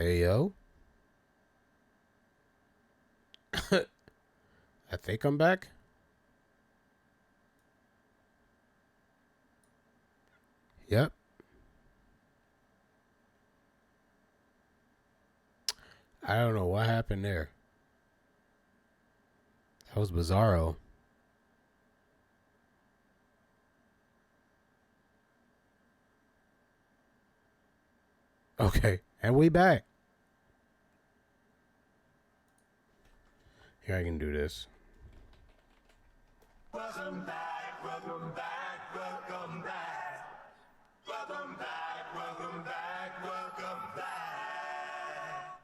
Hey, yo. I think I'm back. Yep. I don't know what happened there. That was bizarro. Okay, and we back. Here, I can do this. Welcome back, welcome back, welcome back. Welcome back, welcome back, welcome back.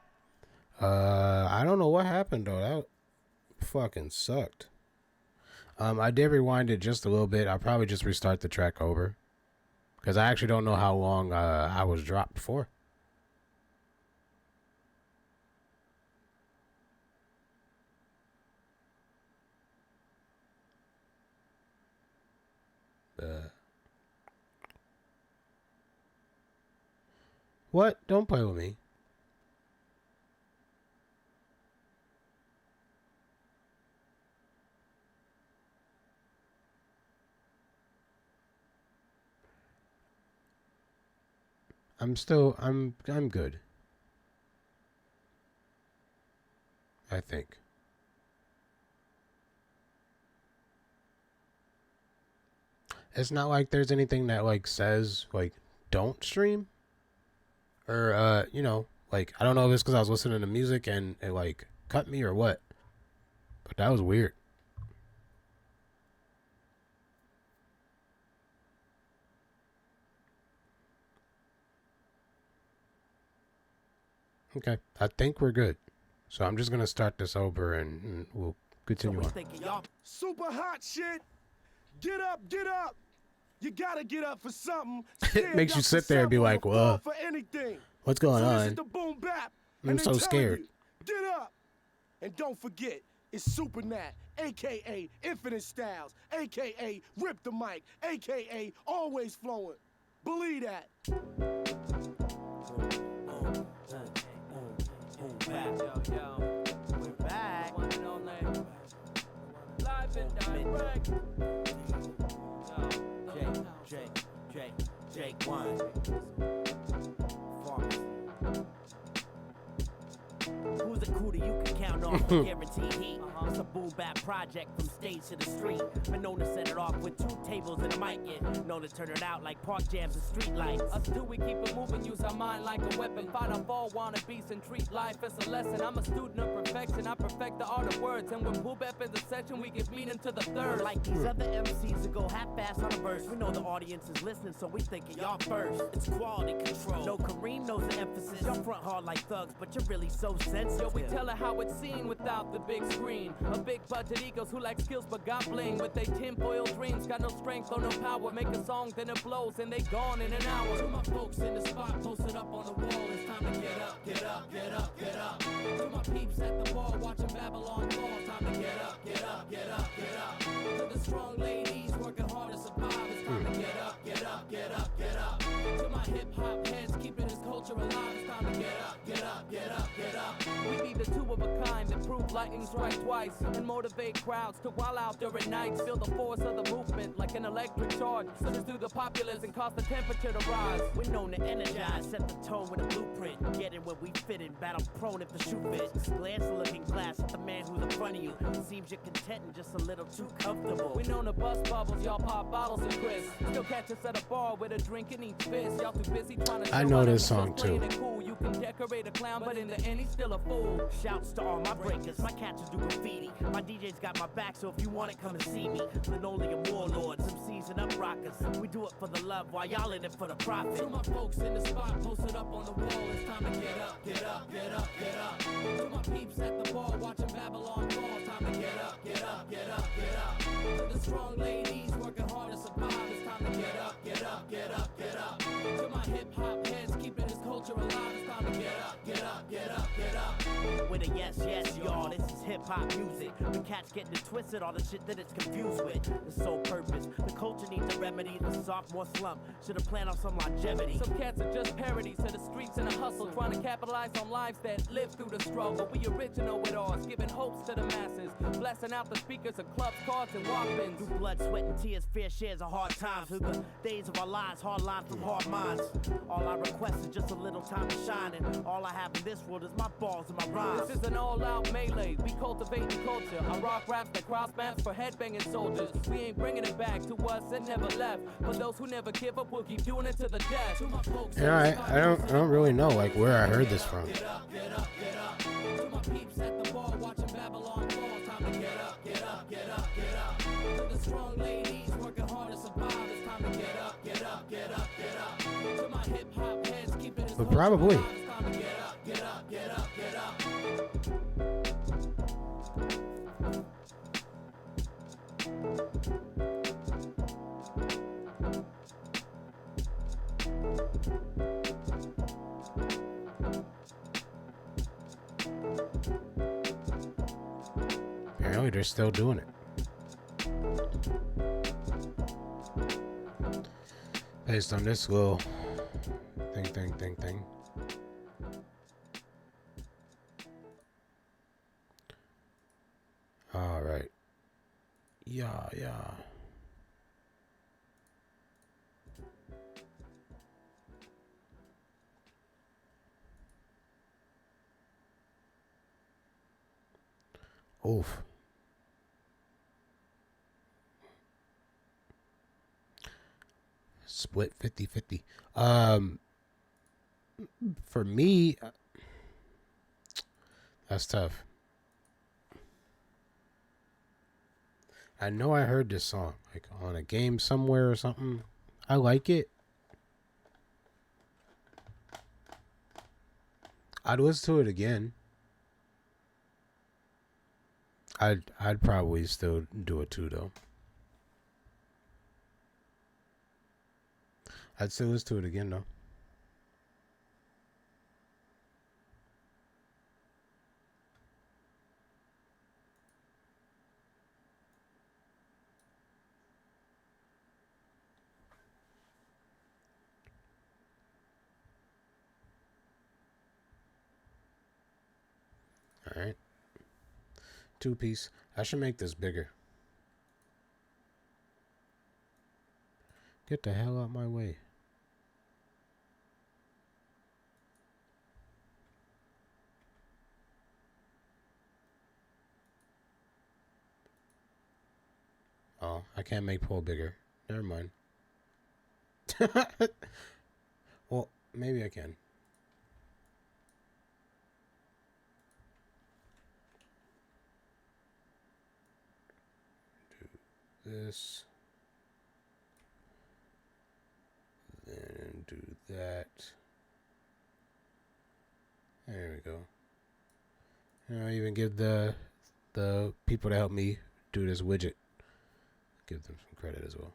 I don't know what happened though. That fucking sucked. I did rewind it just a little bit. I'll probably just restart the track over. Because I actually don't know how long I was dropped for. What? Don't play with me. I'm good. I think. It's not like there's anything that like says like don't stream. Or like I don't know if it's because I was listening to music and it like cut me or what. But that was weird. Okay, I think we're good. So I'm just gonna start this over and we'll continue on. Super hot shit. Get up, get up. You gotta get up for something. It makes you sit there and be like, well, for anything. What's going so on? This is the boom bap. I'm so scared. Get up. And don't forget, it's Super Nat, a.k.a. Infinite Styles, a.k.a. Rip the Mic, a.k.a. Always Flowing. Believe that. We're back. Live and direct. Jake one. Who's a cootie you can count on? Guaranteed heat. It's a boom bap project from stage to the street. Been known to set it off with 2 tables and a mic. Known to turn it out like park jams and street lights. Us two, we keep it moving, use our mind like a weapon. Fight off all wannabes and treat life as a lesson. I'm a student of perfection, I perfect the art of words. And when boom bap in the section, we get beat into the third. Like these other MCs that go half-fast on a verse. We know the audience is listening, so we thinking y'all first. It's quality control. No Kareem knows the emphasis. Y'all front hard like thugs, but you're really so sensitive. Yo, we tell her how it's seen without the big screen. A big budget egos who lack skills but got bling. With they tinfoil dreams, got no strength or no power. Make a song, then it blows, and they gone in an hour. To my folks in the spot, posted up on the wall. It's time to get up, get up, get up, get up. To my peeps at the bar, watching Babylon fall. Time to get up, get up, get up, get up. To the strong ladies working hard to survive. It's time to get up, get up, get up, get up. To my hip hop heads keeping this culture alive. It's time to get up, get up, get up, get up. We be the 2 of a kind that prove lightning strike twice and motivate crowds to wild out during nights. Feel the force of the movement like an electric charge. Surges through the populace and cause the temperature to rise. We're known to energize, set the tone with a blueprint. Get in where we fit in, battle prone if the shoe fits. Glance a looking glass at the man who's in front of you. Seems you're content and just a little too comfortable. We known to bust bubbles, y'all pop bottles and crisp. Still catch us at a bar with a drink in each fist. Y'all too busy trying to. I know this song too. Cool. You can decorate a clown, but in the end he's still a fool. Shouts to all my breakers, my catchers do graffiti. My DJ's got my back, so if you want it, come and see me. Linoleum warlords, MCs and up rockers. We do it for the love while y'all in it for the profit. To my folks in the spot, posted up on the wall. It's time to get up, get up, get up, get up. To my peeps at the bar, watching Babylon fall. Time to get up, get up, get up, get up. To the strong ladies working hard to survive. It's time to get up, get up, get up, get up. To my hip hop heads keeping this culture alive. It's time to get up, get up, get up, get up. With a yes, yes, y'all, this is hip-hop music. The cats getting it twisted, all the shit that it's confused with. The sole purpose, the culture needs a remedy. The sophomore slump should've planned on some longevity. Some cats are just parodies to the streets and the hustle, trying to capitalize on lives that live through the struggle. We original with ours, giving hopes to the masses, blasting out the speakers of clubs, cars, and Walkmans. Through blood, sweat, and tears, fair shares of hard times. Through the days of our lives, hard lines from hard minds. All I request is just a little time to shine, and all I have in this world is my balls and my rhymes. This is an all-out melee. We cultivate the culture. I rock raps that cross maps for headbanging soldiers. We ain't bringing it back to us and never left. For those who never give up, we'll keep doing it to the death. To my folks, Yeah, I don't really know like where I heard this from. get up, get up, get up. To my peeps at the bar watching Babylon fall. Time to get up, get up, get up, get up. To the strong ladies working hard to survive. It's time to get up, get up, get up, get up. To my hip hop heads keeping it But probably. It's time to get up, get up, get up, get up. Apparently they're still doing it. Based on this little thing. All right. Yeah. Oof. Split 50-50. For me, that's tough. I know I heard this song like on a game somewhere or something. I like it. I'd listen to it again. I'd probably still do it too though. I'd still listen to it again though. All right. 2-piece. I should make this bigger. Get the hell out my way. Oh, I can't make pole bigger. Never mind. Well, maybe I can. Do this. Then do that. There we go. And I'll even give the people that help me do this widget, give them some credit as well.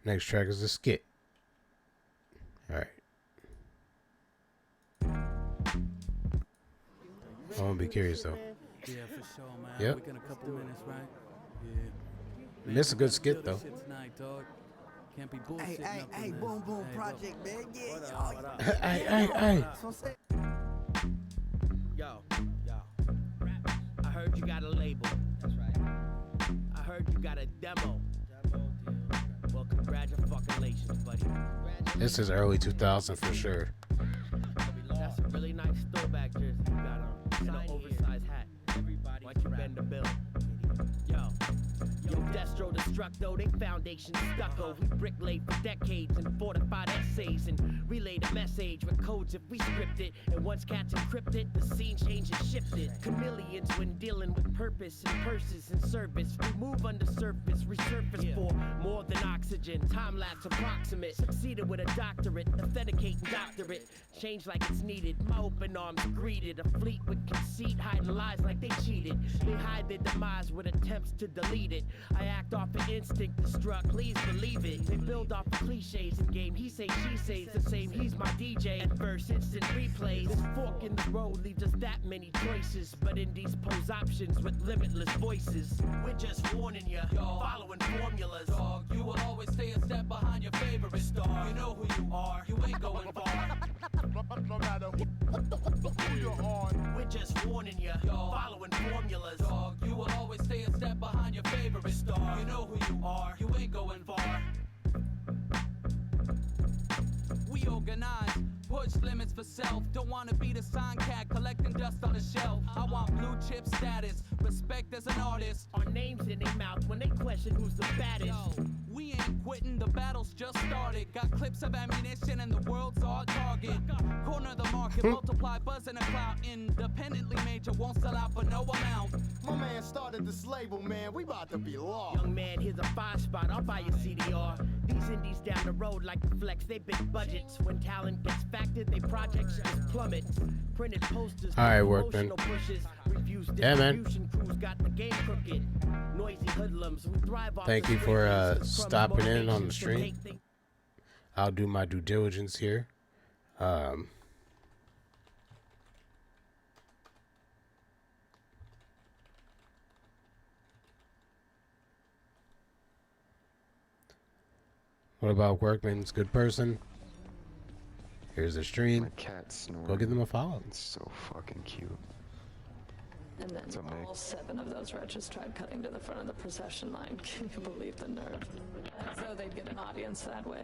Next track is the skit. All right. I'm gonna be curious though. Yeah, for sure, man. Yep. We got a couple minutes, right? Yeah. This is a good skit though. Shit tonight, dog. Can't be bullshitting Hey, up in hey, this. boom, boom, Hey, project, man. Yeah, What yeah. up? Hey. So say, Yo, I heard you got a label. That's right. I heard you got a demo. Well, congratulations, buddy. This is early 2000 for sure. That's a really nice throwback jersey you got on. And an oversized hat. Everybody, why don't you bend the bill? Yo, Destro Destructo, they foundation stucco. We brick laid for decades and fortified essays and relayed a message with codes if we script it. And once cats encrypted, the scene changed and shifted. Chameleons when dealing with purpose and purses and service. We move under surface, resurface for more than oxygen. Time lapse approximate. Succeeded with a doctorate, authenticating doctorate. Change like it's needed. My open arms greeted. A fleet with conceit, hiding lies like they cheated. They hide their demise with attempts to delete it. I act off your instinct is struck, please believe it. They build off the cliches in game. He say, she says the same. He's my DJ. At first, instant replays. This fork in the road leaves us that many choices, but in these pose options with limitless voices. We're just warning you, following formulas. Dog, you will always stay a step behind your favorite star. You know who you are, you ain't going far. No matter who you're on, We're just warning you, following formulas. Dog, you will always stay a step behind your favorite star. You know who you are, you ain't going far. We organize, push limits for self. Don't wanna be the sign cat collecting dust on the shelf. I want blue chip status, respect as an artist. Our names in their mouth when they question who's the baddest. Yo, we ain't quitting, the battle's just started. Got clips of ammunition and the world's our target. Corner the market, multiply buzz in a cloud. Independently major, won't sell out for no amount. my man started this label, man. We about to be lost. Young man, here's a 5 spot, I'll buy your CDR. These indies down the road like the flex, they big budgets. When talent gets factored, they projects just plummet. Printed posters, All right, Workman. promotional pushes, reviews, Yeah, man. distribution crews got the game crooked. Noisy hoodlums who thrive off Thank the you for screens, from stopping in on the motivations to stream. take things- I'll do my due diligence here. What about Workman's good person? Here's the stream. My cat snoring. Go give them a follow. It's so fucking cute. And then What's up, Nick? all 7 of those wretches tried cutting to the front of the procession line. Can you believe the nerve? As though they'd get an audience that way.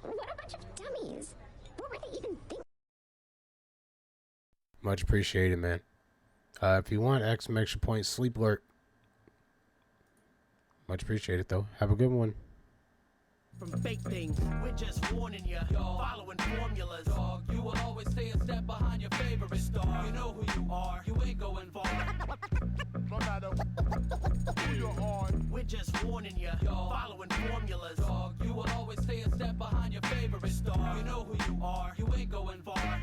What a bunch of dummies. What were they even thinking? Much appreciated, man. If you want exclamation point sleep alert. Much appreciated, though. Have a good one. From fake things, we're just warning you, following formulas. Dog, you will always stay a step behind your favorite star. You know who you are, you ain't going far. No matter who you're on, We're just warning you, following formulas. Dog, you will always stay a step behind your favorite star. You know who you are, you ain't going far.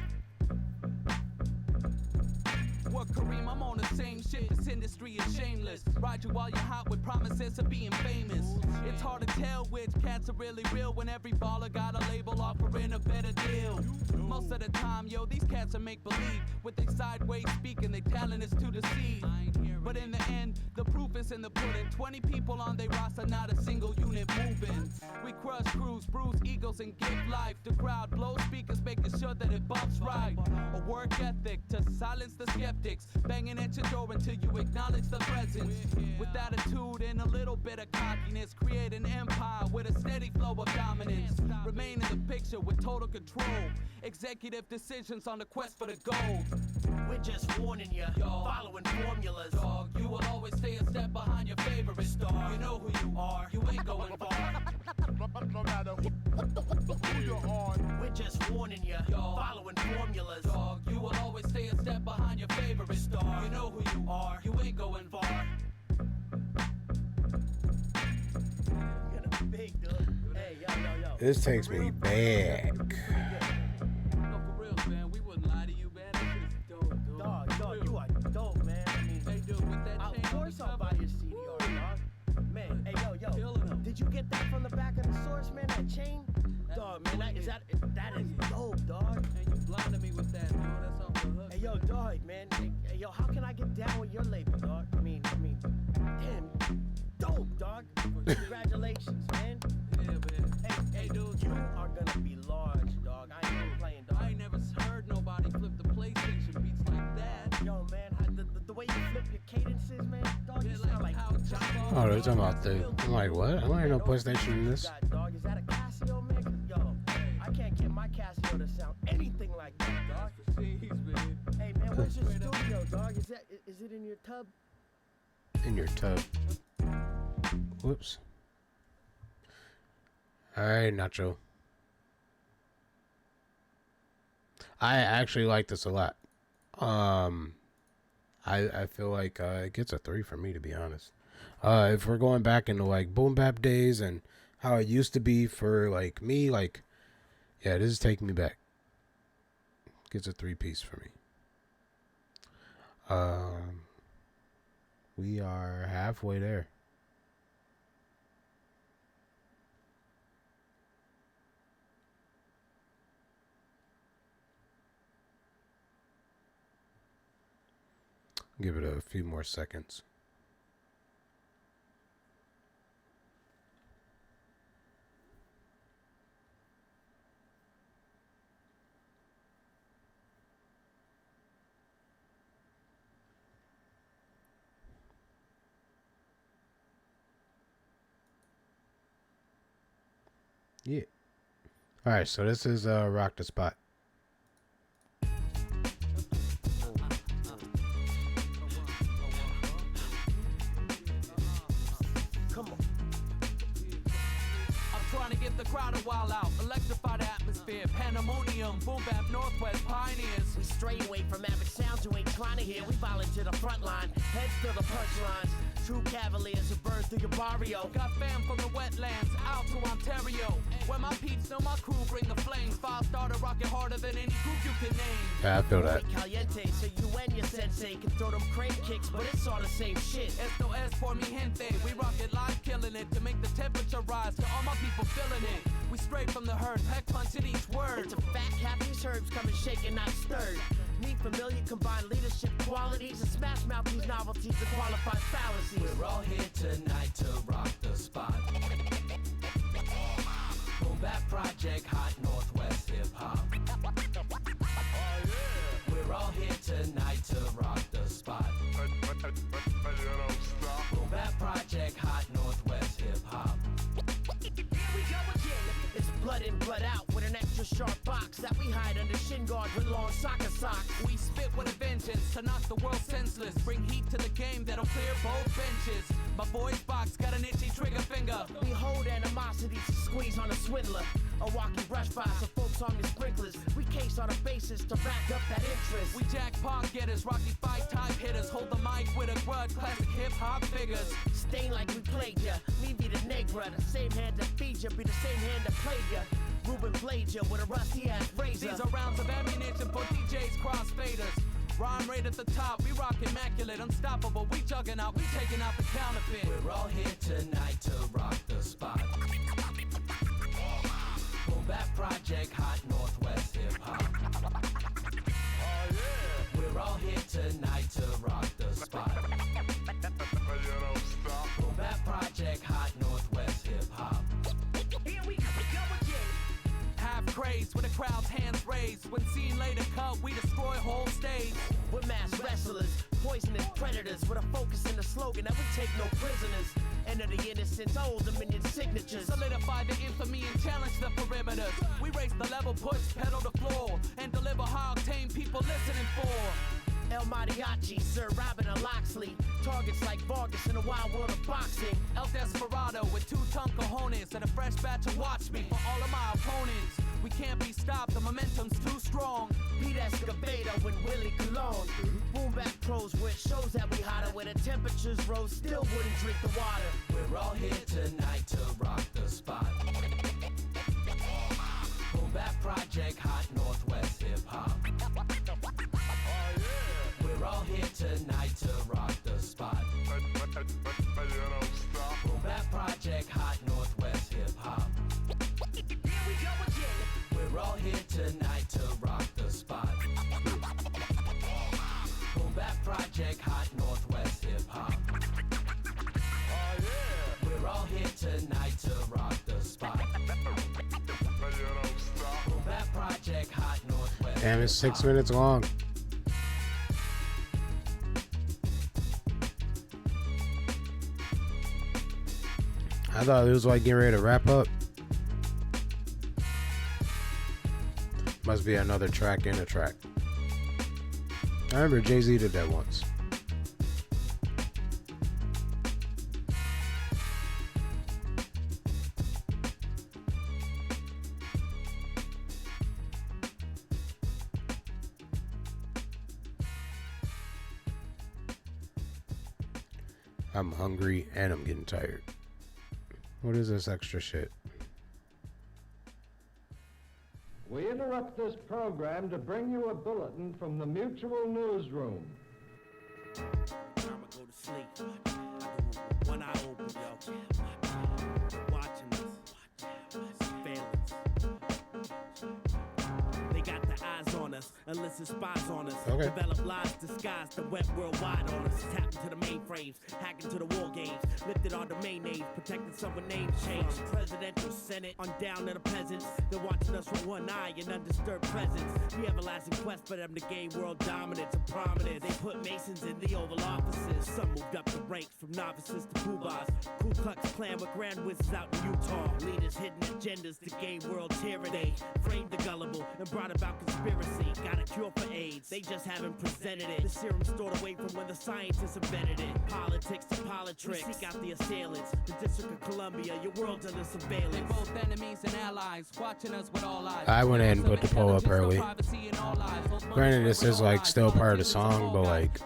What Kareem, I'm on the same shit. This industry is shameless. Ride you while you're hot with promises of being famous. It's hard to tell which cats are really real when every baller got a label offering a better deal. Most of the time, yo, these cats are make believe. With they sideways speaking, they talent is to deceive. But in the end, the proof is in the pudding. 20 people on they roster, not a single unit moving. We crush crews, bruise egos, and give life. The crowd blows speakers, making sure that it bumps right. A work ethic to silence the skeptics. Banging at your door until you acknowledge the presence. With attitude and a little bit of cockiness, create an empire with a steady flow of dominance. Remain in the picture with total control. Executive decisions on the quest for the gold. We're just warning you, following formulas. Dog, you will always stay a step behind your favorite star. You know who you are, you ain't going far. no matter who you're on, We're just warning you, following formulas. Dog, you will always stay a step behind your favorite star. You know who you are, you ain't going far. You're the big dude. Hey, yo. This takes me back. No, for real, man, we wouldn't lie to you, man. That shit is dope, dude. Dog, you are dope, man. I mean, Hey, dude, with that of chain on course the I'll cover. buy your CDR, dog. Man, hey, yo. Killing 'em. Did you get that from the back of the source, man? That chain? Dog, man, that is dope, dog. And you blinded me with that, dude. That's off the hook. Hey, yo, dog, man. Hey, yo, how can I get down with your label, dog? I mean, damn, dope, dog. Congratulations, man. Yeah, man. Hey, dude, You are gonna be large, dog. I ain't even playing, dog. I ain't never heard nobody flip the PlayStation beats like that. Yo, man, the way you flip your cadences, man, dog, you Yeah, sound like how John. Oh, they're talking about the. I'm like, what? I don't hear no PlayStation in this. God, dog, is that a Casio, man? 'Cause, yo, I can't get my Casio to sound anything like that, dog. Jeez, man. Hey, man, where's your studio, dog? Is it in your tub? In your tub. Whoops. Alright, Nacho. I actually like this a lot. I feel like it gets a 3 for me, to be honest. If we're going back into like boom bap days and how it used to be for like me, like, yeah, this is taking me back. Gets a 3 piece for me. We are halfway there. Give it a few more seconds. Yeah. All right, so this is Rock the Spot. Come on. I'm trying to get the crowd a while out. Electrify the atmosphere. Pandemonium. Boom bap Northwest pioneers. We stray away from average sounds you ain't trying to hear. We volunteer the front line. Heads to the punchlines. True cavaliers who burn through your barrio. Got fam from the wetlands out to Ontario. Where my peeps know my crew bring the flames. Five starter rocking harder than any group you can name. Yeah, I feel that. Caliente, so you and your sensei can throw them crane kicks, but it's all the same shit. Esto es por mi gente. We rock it live, killing it to make the temperature rise. To all my people feeling it. We straight from the herd, peck punching each word. It's a fact, half these herbs coming shaken, not stirred. Need familiar combined leadership qualities and smash mouth these novelties to qualify fallacies. We're all here tonight to rock the spot. Boom bap project, hot Northwest hip hop. We're all here tonight to rock the spot. Boom bap project, hot Northwest hip hop. Here we go again. It's blood in, blood out with an extra sharp box that we hide under shin guards with long soccer socks. We spit with a vengeance to knock the world senseless. Bring heat to the game that'll clear both benches. My voice box got an itchy trigger finger. We hold animosity to squeeze on a swindler. A walking brush fire so folks on the sprinklers. We case on a basis to rack up that interest. We jackpot getters, rocky fight type hitters. Hold the mic with a grudge, classic hip hop figures. Stain like we played ya. Me be the negra, the same hand that feed ya, be the same hand that played ya. Ruben blade ya with a rusty ass razor. These are rounds of ammunition for DJs crossfaders. Rhyme rate at the top, we rock immaculate, unstoppable. We jugging out, we taking out the counterfeit. We're all here tonight to rock the spot. Boom bap project, hot Northwest hip hop. We're all here tonight to rock the spot. Boom bap project, hot Northwest hip hop. Here we go again. Half crazed with the crowd's hands raised. When seen later cut, we destroy whole stage. We're mass wrestlers, poisonous predators with a focus and a slogan that we take no prisoners. Enter the innocence, old Dominion signatures. Solidify the infamy and challenge the perimeters. We raise the level, push pedal to floor, and deliver high octane people listening for. El Mariachi, Sir Robin and Loxley. Targets like Vargas in the wild world of boxing. El Desperado with 2-ton cojones and a fresh batch of watch me for all of my opponents. We can't be stopped, the momentum's too strong. Pete Escobedo and Willie Colon. Boom back pros where it shows that we hotter. Where the temperatures rose, still wouldn't drink the water. We're all here tonight to rock the spot. Boom bap project, hot Northwest hip hop. We're all here tonight to rock the spot. Boom bap project, hot Northwest hip hop. Here we go again. We're all here tonight to rock the spot. Boom bap project, hot Northwest hip hop. We're all here tonight to rock the spot. Boom bap project, hot Northwest. Damn, it's 6 minutes long. I thought it was like getting ready to wrap up. Must be another track in a track. I remember Jay-Z did that once. I'm hungry and I'm getting tired. What is this extra shit? We interrupt this program to bring you a bulletin from the Mutual Newsroom. go to sleep. I do with one eye open, yo. Watching us. Surveillance. They got the eyes on us, illicit spies on us. Okay. Develop lies disguised, the web worldwide on us. Tapping to the mainframes, hacking to the war games. Lifted our domain names, protecting some with names changed. Presidential Senate, on down to the peasants. They're watching us from one eye in undisturbed presence. The everlasting quest for them to gain world dominance and prominence. They put Masons in the Oval Offices. Some moved up the ranks from novices to poobahs. Ku Klux Klan with grand wizards out in Utah. Leaders hidden agendas to gain world tyranny. Framed the gullible and brought about conspiracy. Got a cure for AIDS, they just haven't presented it. The serum stored away from when the scientists invented it. Politics to politricks, seek out the assailants. The District of Columbia, your world's under surveillance. They both enemies and allies, watching us with all eyes. I went ahead and put the poll up early. Granted, this is like still part of the song, but like,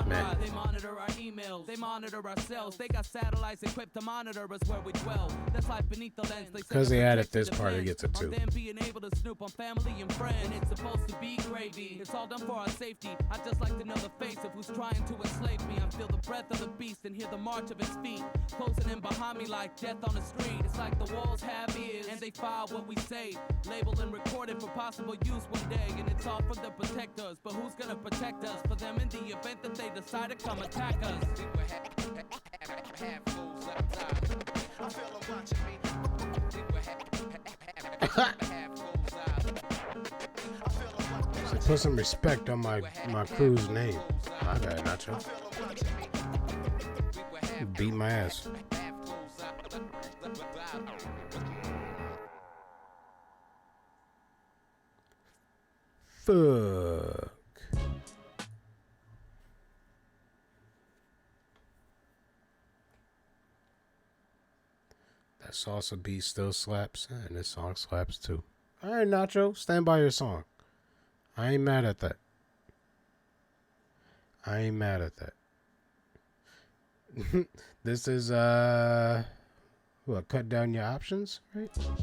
man. They monitor our emails, they monitor our cells. They got satellites equipped to monitor us where we dwell. That's life beneath the lens. Because they added this part, it gets it too. Them being able to snoop on family and friends. It's supposed to be gravy. It's all done for our safety. I just like to know the face of who's trying to enslave me. I feel the breath of the beast and hear the march of its feet. Closing in behind me like death on the street. It's like the walls have ears and they file what we say. Labeled and recorded for possible use one day. And it's all from the protectors. But who's gonna protect us? For them in the event that they decide to come attack us. I feel them watching me. So put some respect on my crew's name. My bad, Nacho. Beat my ass. Fuck. That salsa beat still slaps, and this song slaps too. All right, Nacho, stand by your song. I ain't mad at that. I ain't mad at that. This is what, cut down your options, right? Ladies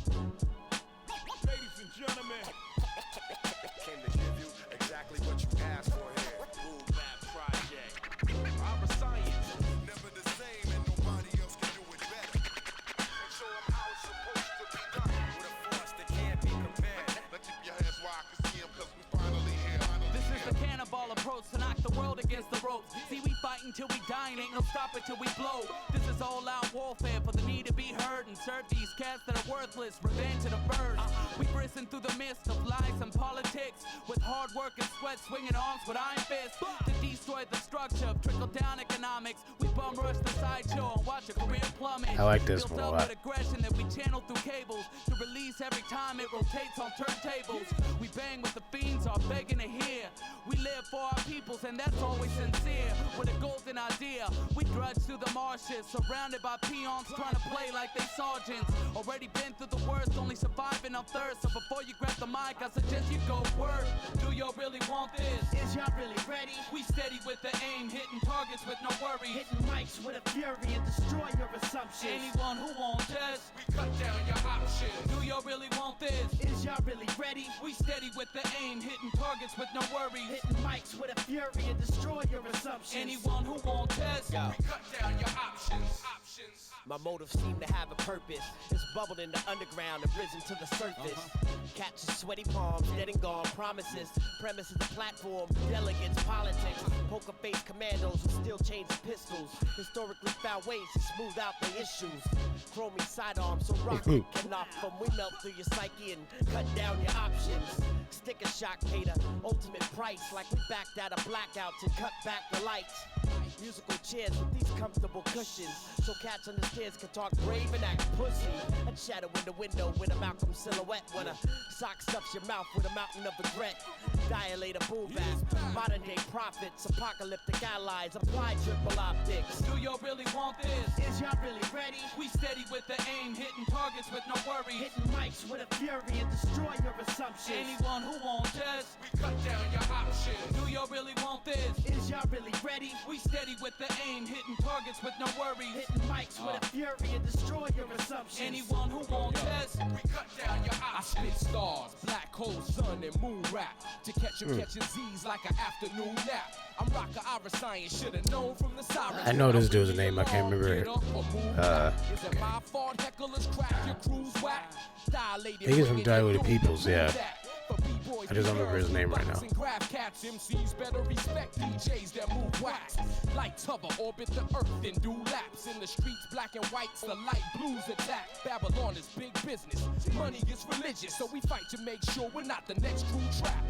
and gentlemen, came to give you exactly what you asked for here. Boom Bap Project. I'm a scientist, never the same, and nobody else can do it better. And show them how it's supposed to be done with a force that can't be compared. Now keep your hands where I can see them, cause we finally here. This is the cannonball approach to knock the world against the ropes. See, we fight until we die and ain't no stopping till we blow. This is all out warfare for the need to be heard and serve these cats that are worthless. Revenge to the birds. We bristen through the mist of lies and politics with hard work and sweat, swinging arms with iron fists to destroy the structure of trickle-down economics. We bum rush the sideshow and watch a career plummet. I like this Built one a up lot. with aggression that we channel through cables to release every time it rotates on turntables. We bang with the fiends, are begging to hear. We live for our peoples and that's always sincere. With a golden idea, we drudge through the marshes, surrounded by peons trying to play like they sergeants. Already been through the worst, only surviving on thirst. So before you grab the mic, I suggest you go work. Do y'all really want this? Is y'all really ready? We steady with the aim, hitting targets with no worries. Hitting mics with a fury and destroy your assumptions. Anyone who wants this, We cut down your options. do y'all really want this? Is y'all really ready? We steady with the aim, hitting targets with no worries. Hitting mics with a fury and destroy your assumptions. Anyone who wants this, Yo. We cut down your options. My motives seem to have a purpose. It's bubbled in the underground and risen to the surface. Catches sweaty palms, dead and gone promises. Premises the platform, delegates, politics. Poker face commandos with steel chains and pistols. Historically found ways to smooth out the issues. Chromey sidearms so rocket can knock from. We melt through your psyche and cut down your options. Sticker shock paid a ultimate price, like we backed out of blackouts and cut back the lights. Musical chairs with these comfortable cushions, so cats on the stairs can talk brave and act pussy. A shadow in the window with a Malcolm silhouette, when a sock stuffs your mouth with a mountain of regret. Dilator boom bap, modern day prophets, apocalyptic allies, applied triple optics. do y'all really want this? Is y'all really ready? We steady with the aim, hitting targets with no worries. Hitting mics with a fury and destroy your assumptions. Anyone who wants this, We cut down your options. do y'all really want this? Is y'all really ready? We steady with the aim, hitting targets with no worries. Hitting mics with a fury and destroy your assumptions. Anyone who won't test, We cut down your I options. spit stars, black hole, sun, and moon rap. To catch 'em catching Z's like an afternoon nap. I'm rockin' Ira Science, should've known from the sirens. I know this dude's name, I can't remember it. Is it my fault hecklers crack your crew's whack? Dilated I think he's from bringing Dilated your Peoples, doom to yeah. prove that. For B-boys, I just don't remember his name right now. boxing, grab cats, MCs better respect DJs that move wax. Lights hover, orbit the earth, then do laps. In the streets, black and whites, the light blues attack. Babylon is big business, money is religious, so we fight to make sure we're not the next crew trap.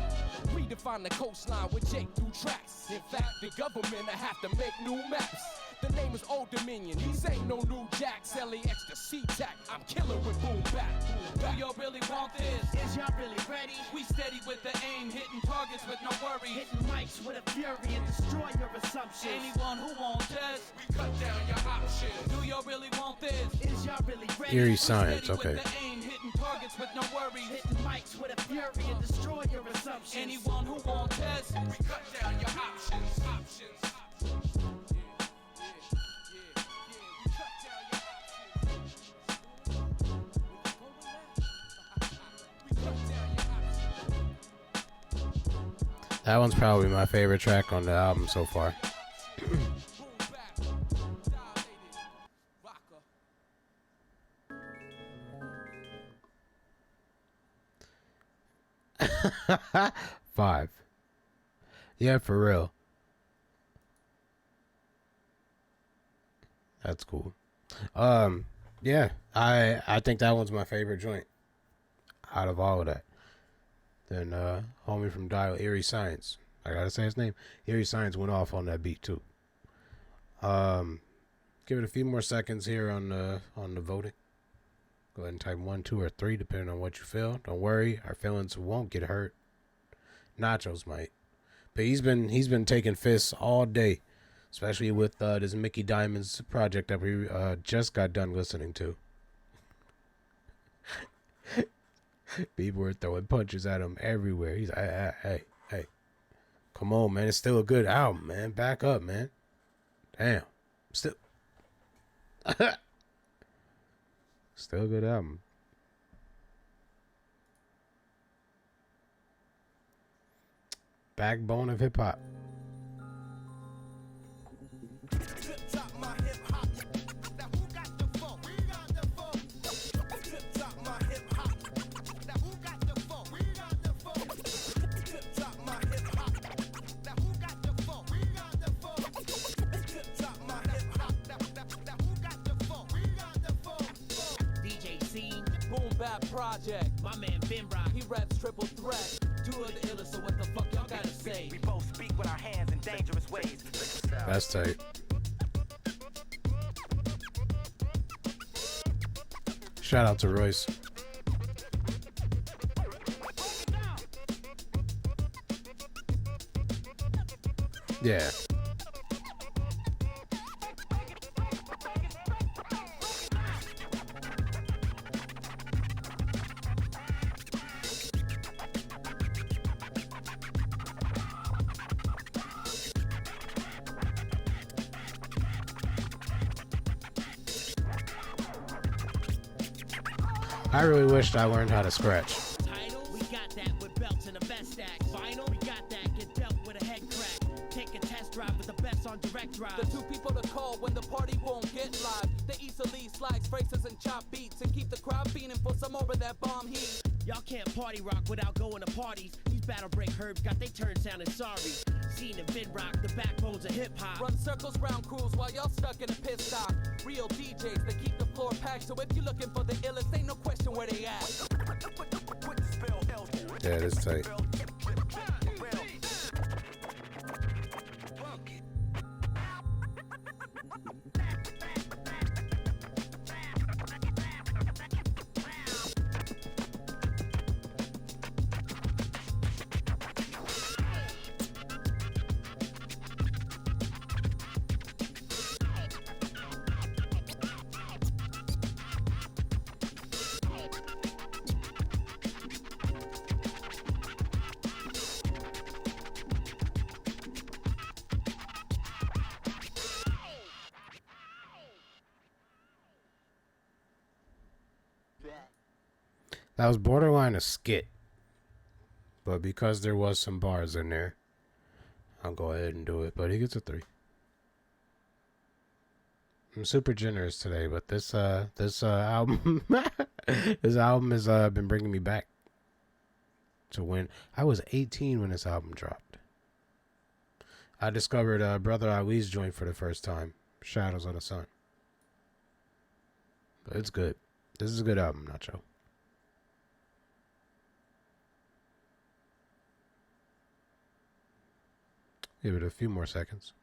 Redefine the coastline with Jake through tracks. In fact, the government will have to make new maps. The name is Old Dominion, these ain't no new jacks. LAX to C-Tac, I'm killing with boom back. Do y'all really want this? Is y'all really ready? We steady with the aim, hitting targets with no worries. Hitting mics with a fury and destroy your assumptions. Anyone who won't test, We cut down your options. do y'all really want this? Is y'all really ready? Eerie Science, Steady okay. with the aim, hitting targets with no worries. Hitting mics with a fury and destroy your assumptions. Anyone who won't test, We cut down your options. Options. That one's probably my favorite track on the album so far. Five. Yeah, for real. That's cool. Yeah, I think that one's my favorite joint out of all of that. Then homie from Dial, Eerie Science. I gotta say his name. Eerie Science went off on that beat too. Give it a few more seconds here on the voting. Go ahead and type 1, 2, or 3, depending on what you feel. Don't worry, our feelings won't get hurt. Nachos might, but he's been taking fists all day, especially with this Mickey Diamond's project that we just got done listening to. People were throwing punches at him everywhere. He's like, hey, come on, man. It's still a good album, man. Back up, man. Damn. Still a good album. Backbone of hip hop. Project. My man Ben Rock, he raps triple threat. Two of the illest, so what the fuck y'all gotta say? We both speak with our hands in dangerous ways. That's tight. Shout out to Royce. Yeah. I really wished I learned how to scratch. Title, we got that with belts and a vest stack. Vinyl, we got that, get dealt with a head crack. Take a test drive with the best on direct drive. The two people to call when the party won't get live. They easily slice phrases and chop beats and keep the crowd feeling for some more of that bomb heat. Y'all can't party rock without going to parties. These battle break herbs got they turn sounding sorry. Seen in Vid Rock, the backbones of hip hop. Run circles round crews while y'all stuck in a pit stop. Real DJs, they keep the floor packed. So if you're looking for the illest, ain't no question where they at. Yeah, that's tight. That was borderline a skit, but because there was some bars in there, I'll go ahead and do it. But he gets a 3. I'm super generous today, but this album this album has been bringing me back to when I was 18 when this album dropped. I discovered Brother Ali's joint for the first time, Shadows of the Sun. But it's good. This is a good album, Nacho. Give it a few more seconds.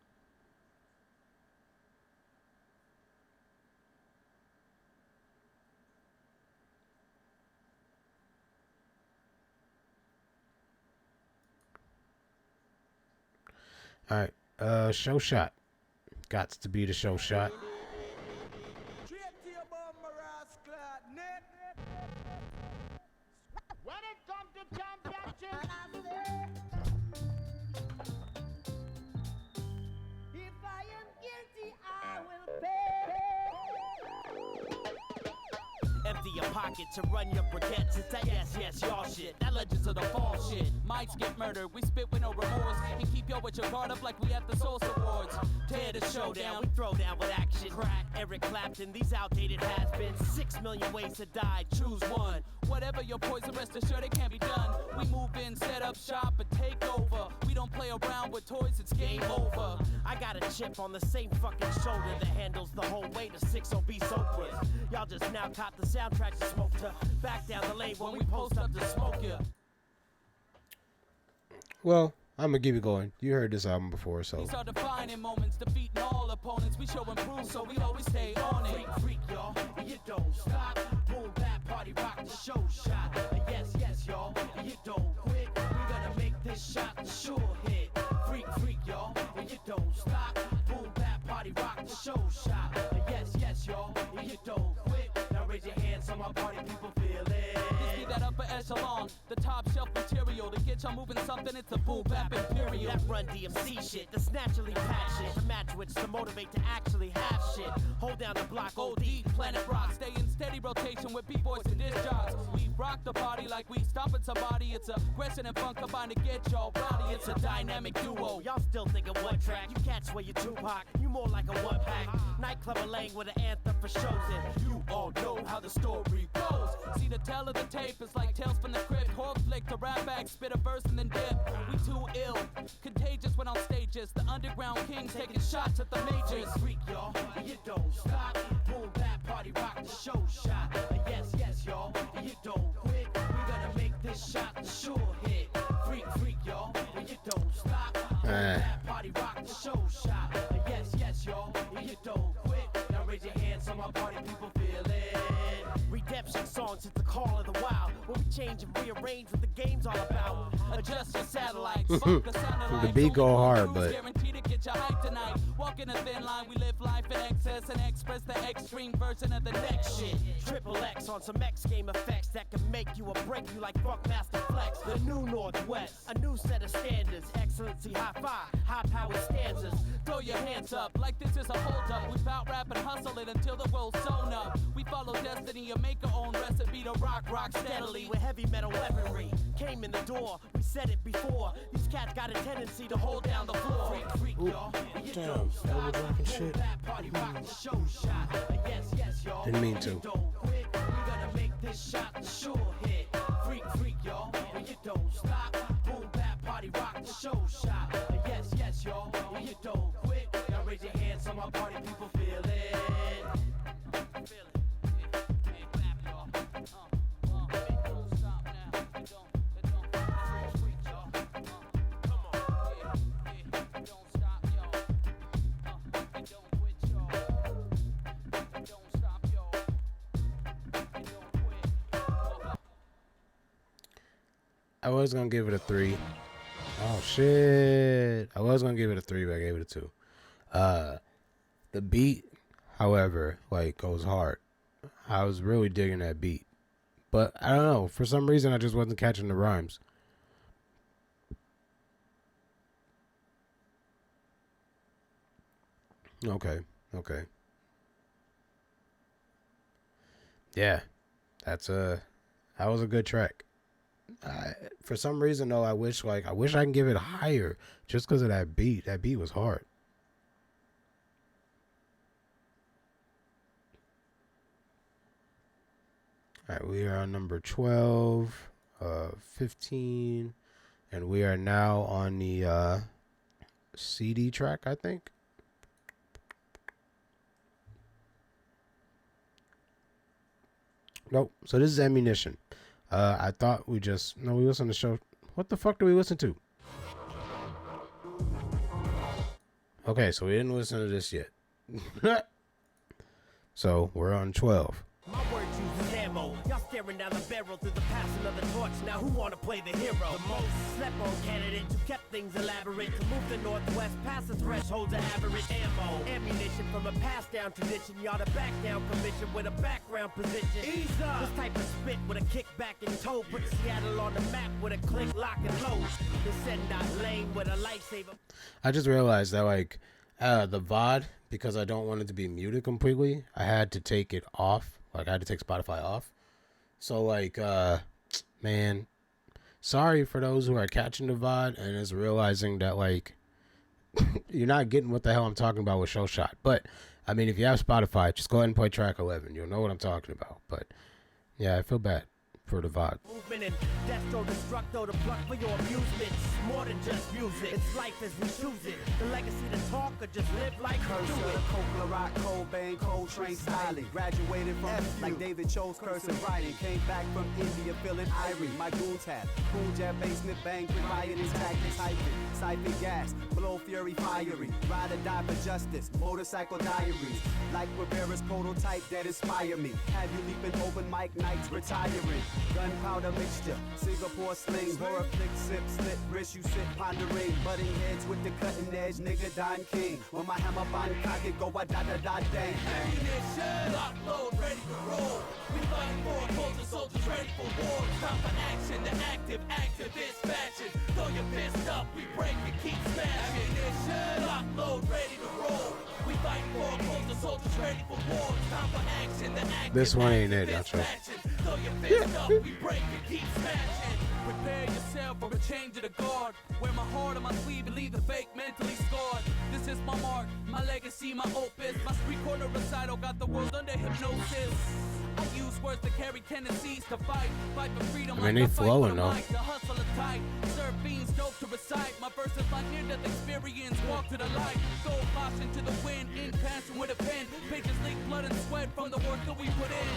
All right, show shot. Gots to be the show shot. When it comes to championship, if I am guilty, I will pay. Empty your pocket to run your briquettes. It's that yes, y'all shit. That Legends of the Fall shit. Mics get murdered, we spit with no remorse. And keep yo with your guard up like we at the Source Awards. Tear the show down, we throw down with action. Crack Eric Clapton, these outdated has-beens. 6 million ways to die, choose one. Whatever your poison, rest assured it can't be done. We move in, set up shop, and take over. We don't play around with toys, it's game over. I got a chip on the same fucking shoulder that handles the whole way to 6 obese Oprahs. Y'all just now caught the soundtrack to smoke to. Back down the lane when we post up to smoke ya. Well, I'm gonna keep it going. You heard this album before, so. These are defining moments, defeating all opponents. We show and prove, so we always stay on it. Freak, y'all, you don't stop. Boom, bap, party, rock the show shot. Yes, y'all, you don't quit. We gonna make this shot the sure hit. Freak, y'all, you don't stop. Boom, bap, party, rock the show shot. Yes, y'all, you don't quit. Now raise your hands so my party people feel it. This be that upper echelon, the top shelf material. To get y'all moving something, it's a boom bap imperial. That Run DMC shit, that's naturally passionate. To match which to motivate to actually have shit. Hold down the block, OD, Planet Rock, stay in steady rotation with B-boys and disc jocks. We rock the party like we stopping somebody. It's aggression and fun combined to get y'all rowdy. It's a dynamic duo. Y'all still thinking one track. You cats where you Tupac, you more like a one pack. Nightclub Lang with an anthem for shows. And you all know how the story goes. See the tell of the tape, it's like tales from the crypt. Horse flick to rap back, spit a verse and then dip. We too ill, contagious when on stages. The underground kings taking shots at the majors. Freak, y'all, you don't stop. Boom, bap, party, rock the show shot. Yes, y'all, you don't quit. We gonna make this shot the sure hit. Freak, y'all, you don't stop. Boom, bap, party, rock the show shot. Yes, y'all, you don't quit. Now raise your hands so my party people feel it. Redemption songs, it's the call of the wild. When we change and rearrange what the game's all about. Adjust your satellites, fuck the satellite. The beat go hard, but guaranteed to get your hype tonight. Walking a thin line, we live life in excess and express the extreme version of the next shit. Triple X on some X game effects that can make you or break you like Funkmaster Flex. The new Northwest, a new set of standards. Excellency, high five, high powered stanzas. Throw your hands up like this is a hold up. We bout rap and hustle it until the world's sewn up. We follow destiny and make our own recipe to rock steadily with heavy metal weaponry. Came in the door, we said it before. These cats got a tendency to hold down the floor. Freak, y'all, you don't stop. Shit. Party, rock the show shot. Yes, y'all, Didn't mean to. you don't quit. We gonna make this shot the sure hit. Freak, y'all, you don't stop. Boom, bap, party, rock the show shot. Yes, y'all, you don't quit. Now raise your hands so my party people feel it. Feel it. I was gonna give it a 3. Oh shit! I was gonna give it a 3, but I gave it a 2. The beat, however, like goes hard. I was really digging that beat, but I don't know. For some reason, I just wasn't catching the rhymes. Okay. Yeah, that's That was a good track. For some reason though, I wish I can give it higher just because of that beat. That beat was hard. All right, we are on number 12, 15, and we are now on the CD track, I think. Nope. So this is Ammunition. I thought we listened to the show. What the fuck do we listen to? Okay, so we didn't listen to this yet. So we're on 12. My word uses ammo. Y'all staring down the barrel through the passing of the torch. Now who wanna play the hero? The most slept on candidate who kept things elaborate. To move the Northwest past the thresholds of average ammo. Ammunition from a passed down tradition. Y'all to back down commission with a background position. Ease up. This type of spit with a kickback and toe. Put Seattle on the map with a click, lock, and load. The send out lane with a lifesaver. I just realized that like the VOD, because I don't want it to be muted completely, I had to take it off. Like, I had to take Spotify off. So, like, man, sorry for those who are catching the VOD and is realizing that, like, you're not getting what the hell I'm talking about with Show Shot. But, I mean, if you have Spotify, just go ahead and play track 11. You'll know what I'm talking about. But, yeah, I feel bad for the VOD. Movement and destro destructo to pluck for your amusement. More than just music. It's life as we choose it. The legacy to talk or just live like Cursor, Coke, Rock, Cobain, Coltrane styling. Graduated from F like David chose cursive writing. Came back from India feeling irie. My goons had cool jab basement bang with riot is tactics hyping. Siphon gas, blow fury fiery. Ride or die for justice. Motorcycle diaries. Like Rivera's prototype that inspire me. Have you leaping open mic nights retiring. Gunpowder mixture, Singapore sling, horror flick, sip, slit, wrist, you sit pondering, butting heads with the cutting edge, nigga Don King. When my hammer bond cock it go a da da da dang. Ammunition, lock, load, ready to roll. We fighting for a culture, soldiers ready for war. Time for action, the active, activist fashion. Throw your fist up, we break and keep smashing. Ammunition, lock, load, ready to roll. We fighting for a culture, soldiers ready for war. Time for action, the active, this one ain't it, Nacho. throw your fist up, we break and keep smashing. Prepare yourself for a change of the guard. Wear my heart on my sleeve and leave the fake mentally scarred. This is my mark, my legacy, my opus. My street corner recital got the world under hypnosis. I use words to carry tendencies to fight for freedom. I mean, they flowing though. The hustle of tight, serve fiends dope to recite. My verses my near-death experience, walk to the light. Go flash into the wind, in passion with a pen. Pages leak blood and sweat from the work that we put in.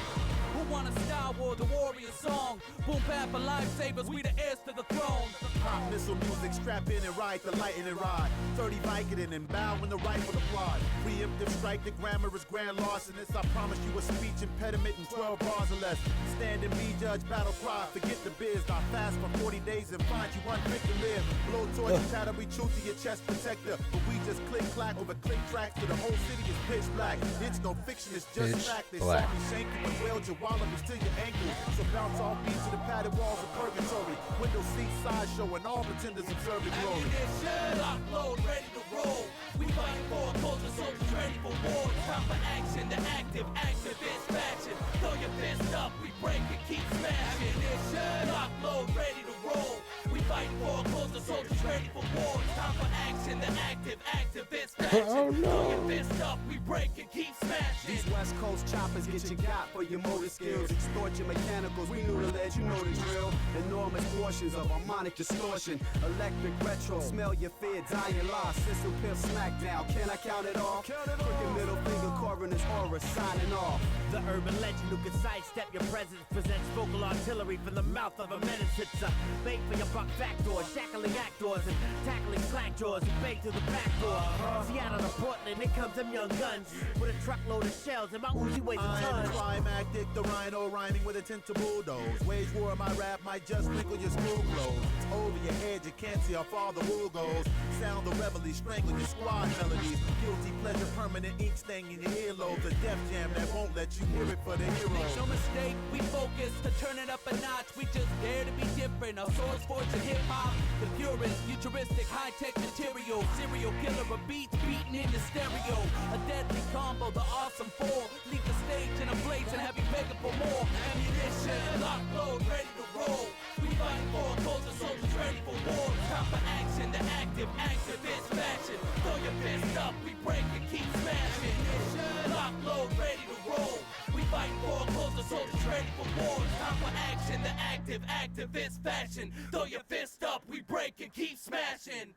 Who want a Star Wars, the warrior song? Boom bap for lifesavers, we the heirs to the throne. Pop missile music, strap in and ride the lightning rod. 30 Vicodin and bow when the rifle applaud. Preemptive strike, the grammar is grand larcenous. I promise you a speech impediment in 12 bars or less. Stand and be judge, battle cry, forget the biz. I fast for 40 days and find you unfit to live. Blow torch, try to be true to your chest protector. But we just click clack over click tracks to the whole city is pitch black. It's no fiction, it's just Pitch fact. They black. saw me shank you and weld your wallabies to your ankles. So bounce off beat to the padded walls of purgatory. Window seat sideshow and all pretenders observing glory. Ammunition, lock, load, ready to roll. We fighting for a culture, soldiers ready for war. Time for action, the active, activist fashion. Throw your fist up, we break and keep smashing. Ammunition, lock, load, ready to roll. We fighting for a culture, soldiers ready for war. Time for action, the active, activist fashion. Oh, no. Throw your fist up, we break and keep smashing. These West Coast choppers get you got for your motor skills. Extort your mechanicals, we knew the ledge, you know the drill. Enormous portions of harmonic distortion. Electric retro, smell your fear, dying lost. System pimp smackdown, can I count it all? Crooked middle finger, coroner's horror, signing off. The urban legend who can sidestep your presence presents vocal artillery from the mouth of a menace. It's a bait for your buck factors, shackling actors and tackling slack jaws who bait through the back door. Seattle to Portland, here comes them young guns with a truckload of shells and my Uzi weighs a I'm ton. climactic, the rhino rhyming with a tint to bulldoze. Wage war, my rap might just wrinkle your school clothes. It's over your head, you can't see how far the wool goes. Sound the reveille, strangle your squad melodies. Guilty pleasure, permanent ink stain in your earlobes. A def jam that won't let you hear it for the Make heroes. no mistake, we focus to turn it up a notch. We just dare to be different. Our source fortune hip hop, the purest, futuristic, high tech material, serial serial killer of beats beating in the stereo. A deadly combo, the awesome four. Leave the stage in a blaze and have you begging for more. Ammunition, lock, load, ready to roll. We fight for a cause, the soldiers ready for war. Time for action, the active, activist fashion. Throw your fist up, we break and keep smashing. Lock, load, ready to roll. We fight for a cause, the soldiers ready for war. Time for action, the active, activist fashion. Throw your fist up, we break and keep smashing.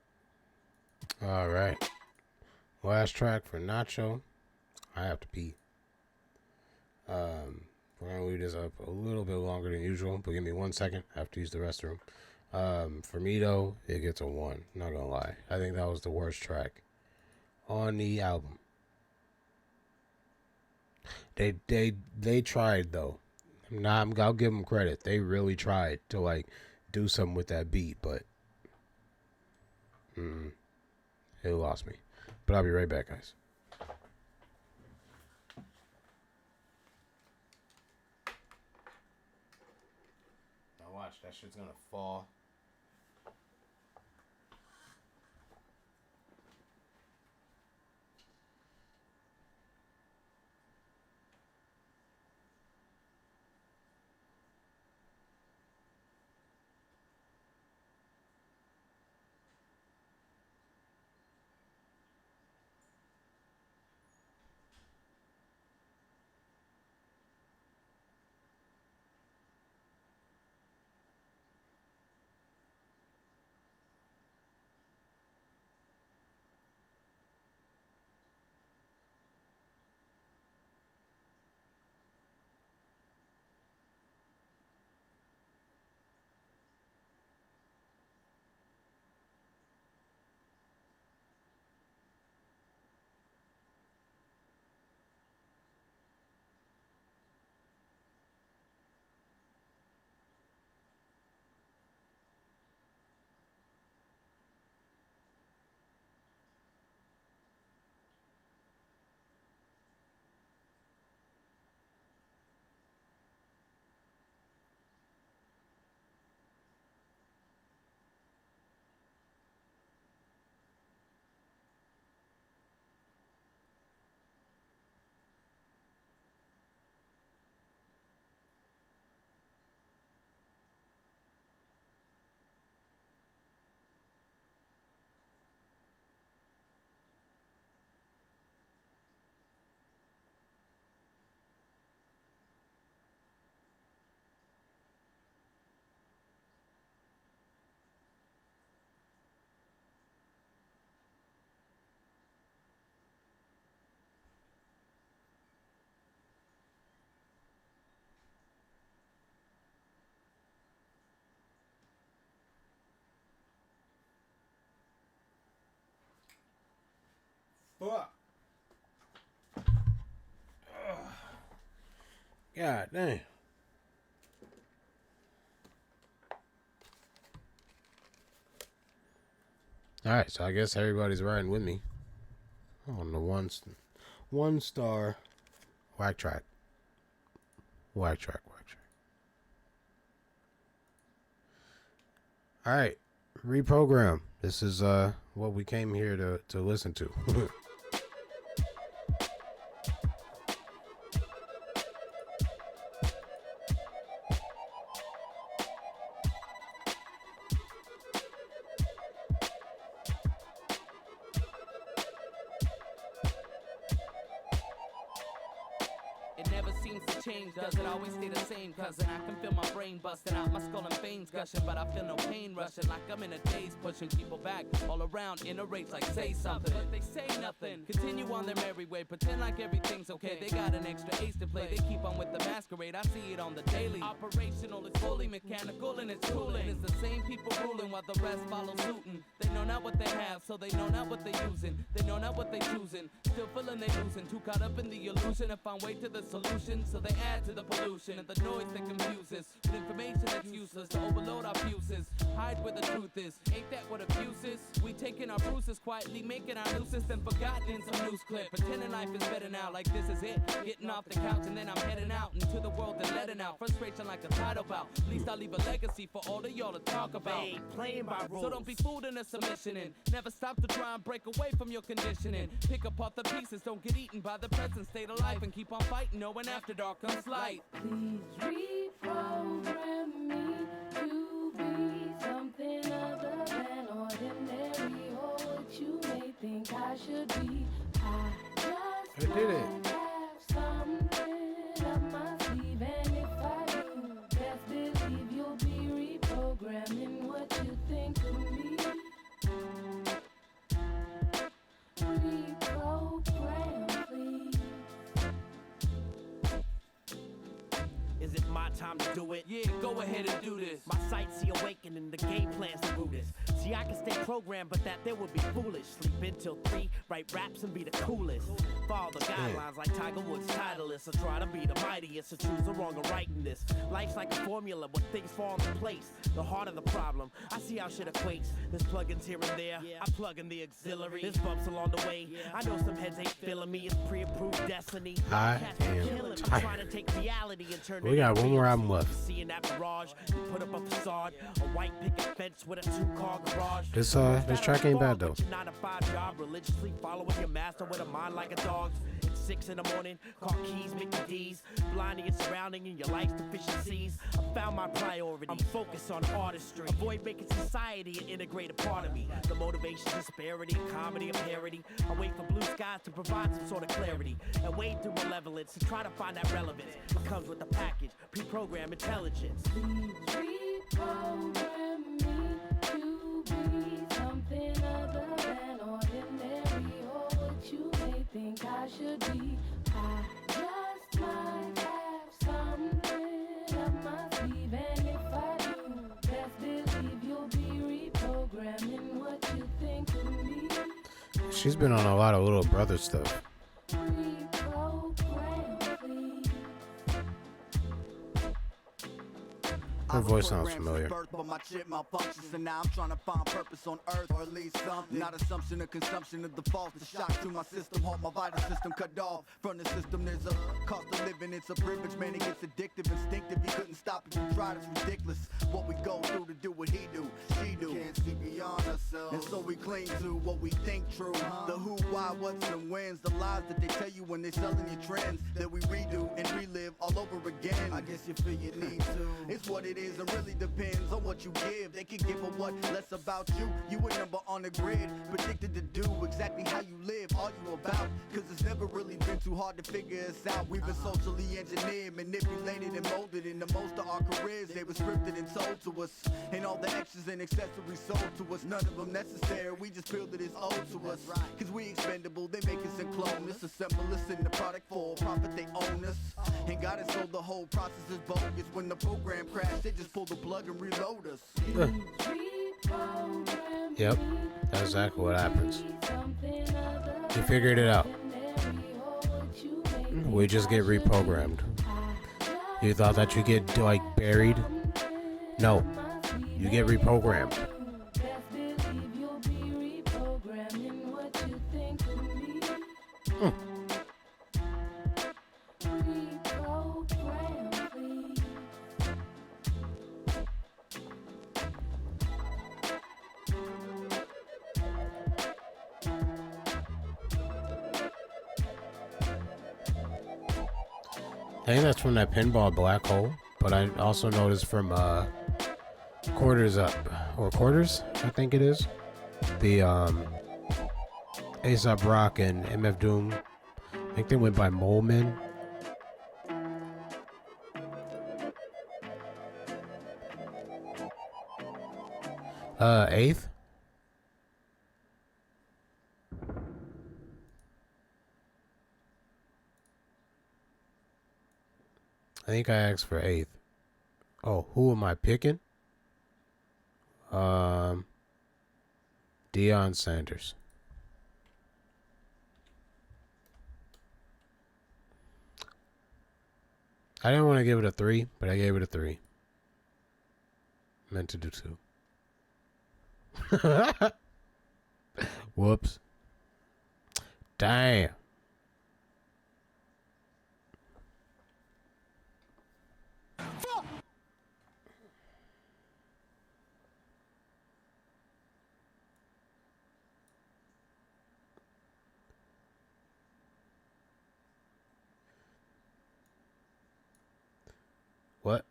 All right. Last track for Nacho. I have to pee. We're gonna leave this up a little bit longer than usual, but give me 1 second. I have to use the restroom. For me though, it gets a 1. Not gonna lie. I think that was the worst track on the album. They tried though. I'll give them credit. They really tried to like do something with that beat, but it lost me. But I'll be right back, guys. Now watch, that shit's gonna fall. Fuck. God damn. Alright, so I guess everybody's riding with me on the one star whack track. Whack track. Alright, reprogram. This is what we came here to listen to. It never seems to change, does it always stay the same? Cousin, I can feel my brain busting out, my skull and veins gushing, but I feel no pain rushing, like I'm in a daze, pushing people back all around in a race, like say something, but they say nothing. Continue on their merry way, pretend like everything's okay. They got an extra ace to play, they keep on with the masquerade. I see it on the daily. Operational, it's fully mechanical and it's cooling. It's the same people ruling while the rest follow suiting. They know not what they have, so they know not what they're using. They know not what they're choosing. Still feeling they losing, too caught up in the illusion. If I'm way to the solution, so they add to the pollution and the noise that confuses. With information that's useless to overload our fuses. Hide where the truth is, ain't that what abuse is? We taking our bruises quietly, making our nuisance, then forgotten in some news clip. Pretending life is better now, like this is it. Getting off the couch and then I'm heading out into the world and letting out frustration like a tidal bout. At least I'll leave a legacy for all of y'all to talk about. They ain't playing by rules. So don't be fooled into submission and never stop to try and break away from your conditioning. Pick apart the pieces, don't get eaten by the present state of life, and keep on fighting knowing after dark comes light. Please reprogram me to be something other than ordinary, or what you may think I should be. I just did it. might have something up my sleeve, and if I do, best believe you'll be reprogramming what you think of me. Reprogram, please. Is it my time to do it? Yeah, go ahead and do this. My sights see awakening, the game plans to root us. See, I can stay programmed, but that there would be foolish. Sleep until 3, write raps and be the coolest. Follow the guidelines like Tiger Woods Titleist. Or try to be the mightiest, or choose the wrong of writing this. Life's like a formula where things fall into place. The heart of the problem, I see how shit equates. There's plugins here and there, I plug in the auxiliary. There's bumps along the way, I know some heads ain't feeling me. It's pre-approved destiny. I Cats be am killing me, tired. trying to take reality and turn We got one more album left. Seeing that mirage, you put up a facade, a white picket fence with a 2-car garage. This track ain't bad though. 9 to 5 job, religiously following your master with a mind like a dog's. At 6 in the morning, car keys, Mickey D's, blinding and surrounding in your life's deficiencies. I found my priority. I'm focused on artistry. Avoid making society an integrated part of me. The motivation, disparity, comedy, and parody. I wait for blue skies to provide some sort of clarity, and wade through malevolence to try to find that relevance. It comes with the package, pre-programmed intelligence. Reprogram me to be something other than ordinary, or what you may think I should be. I just might have something up my sleeve, and if I do, best believe you'll be reprogramming what you think of me. She's been on a lot of Little Brother stuff. Reprogram, please. Her voice sounds familiar. Birth, but my chip malfunctions, and now I'm trying to find purpose on earth, or at least something. Not assumption or consumption of the false. The shock to my system, hold my vital system cut off from the system. There's a cost of living, it's a privilege, man. It gets addictive, instinctive. He couldn't stop if he tried. It's ridiculous what we go through to do what he do, she do. Can't see beyond ourselves, and so we cling to what we think true. The who, why, what's, and when's. The lies that they tell you when they're selling your trends that we redo and relive all over again. I guess you feel you need to. It's what it is. It really depends on what you give. They could give a what, less about you. You a number on the grid, predicted to do exactly how you live, all you about. Cause it's never really been too hard to figure us out. We've been socially engineered, manipulated and molded into most of our careers. They were scripted and told to us, and all the extras and accessories sold to us. None of them necessary, we just feel that it's owed to us. Cause we expendable, they make us and clone us, assemble us in the product for profit, they own us. And God has told the whole process is bogus. When the program crashed, they just pull the plug and reload us. Yep, that's exactly what happens. You figured it out. We just get reprogrammed. You thought that you get like buried? No, you get reprogrammed. I think that's from that Pinball Black Hole, but I also noticed from Quarters Up, or Quarters, I think it is, the A$AP Rock and MF Doom, I think they went by Moleman. Eighth? I think I asked for 8th. Oh, who am I picking? Deion Sanders. I didn't want to give it a 3, but I gave it a 3. Meant to do 2. Whoops. Damn. What?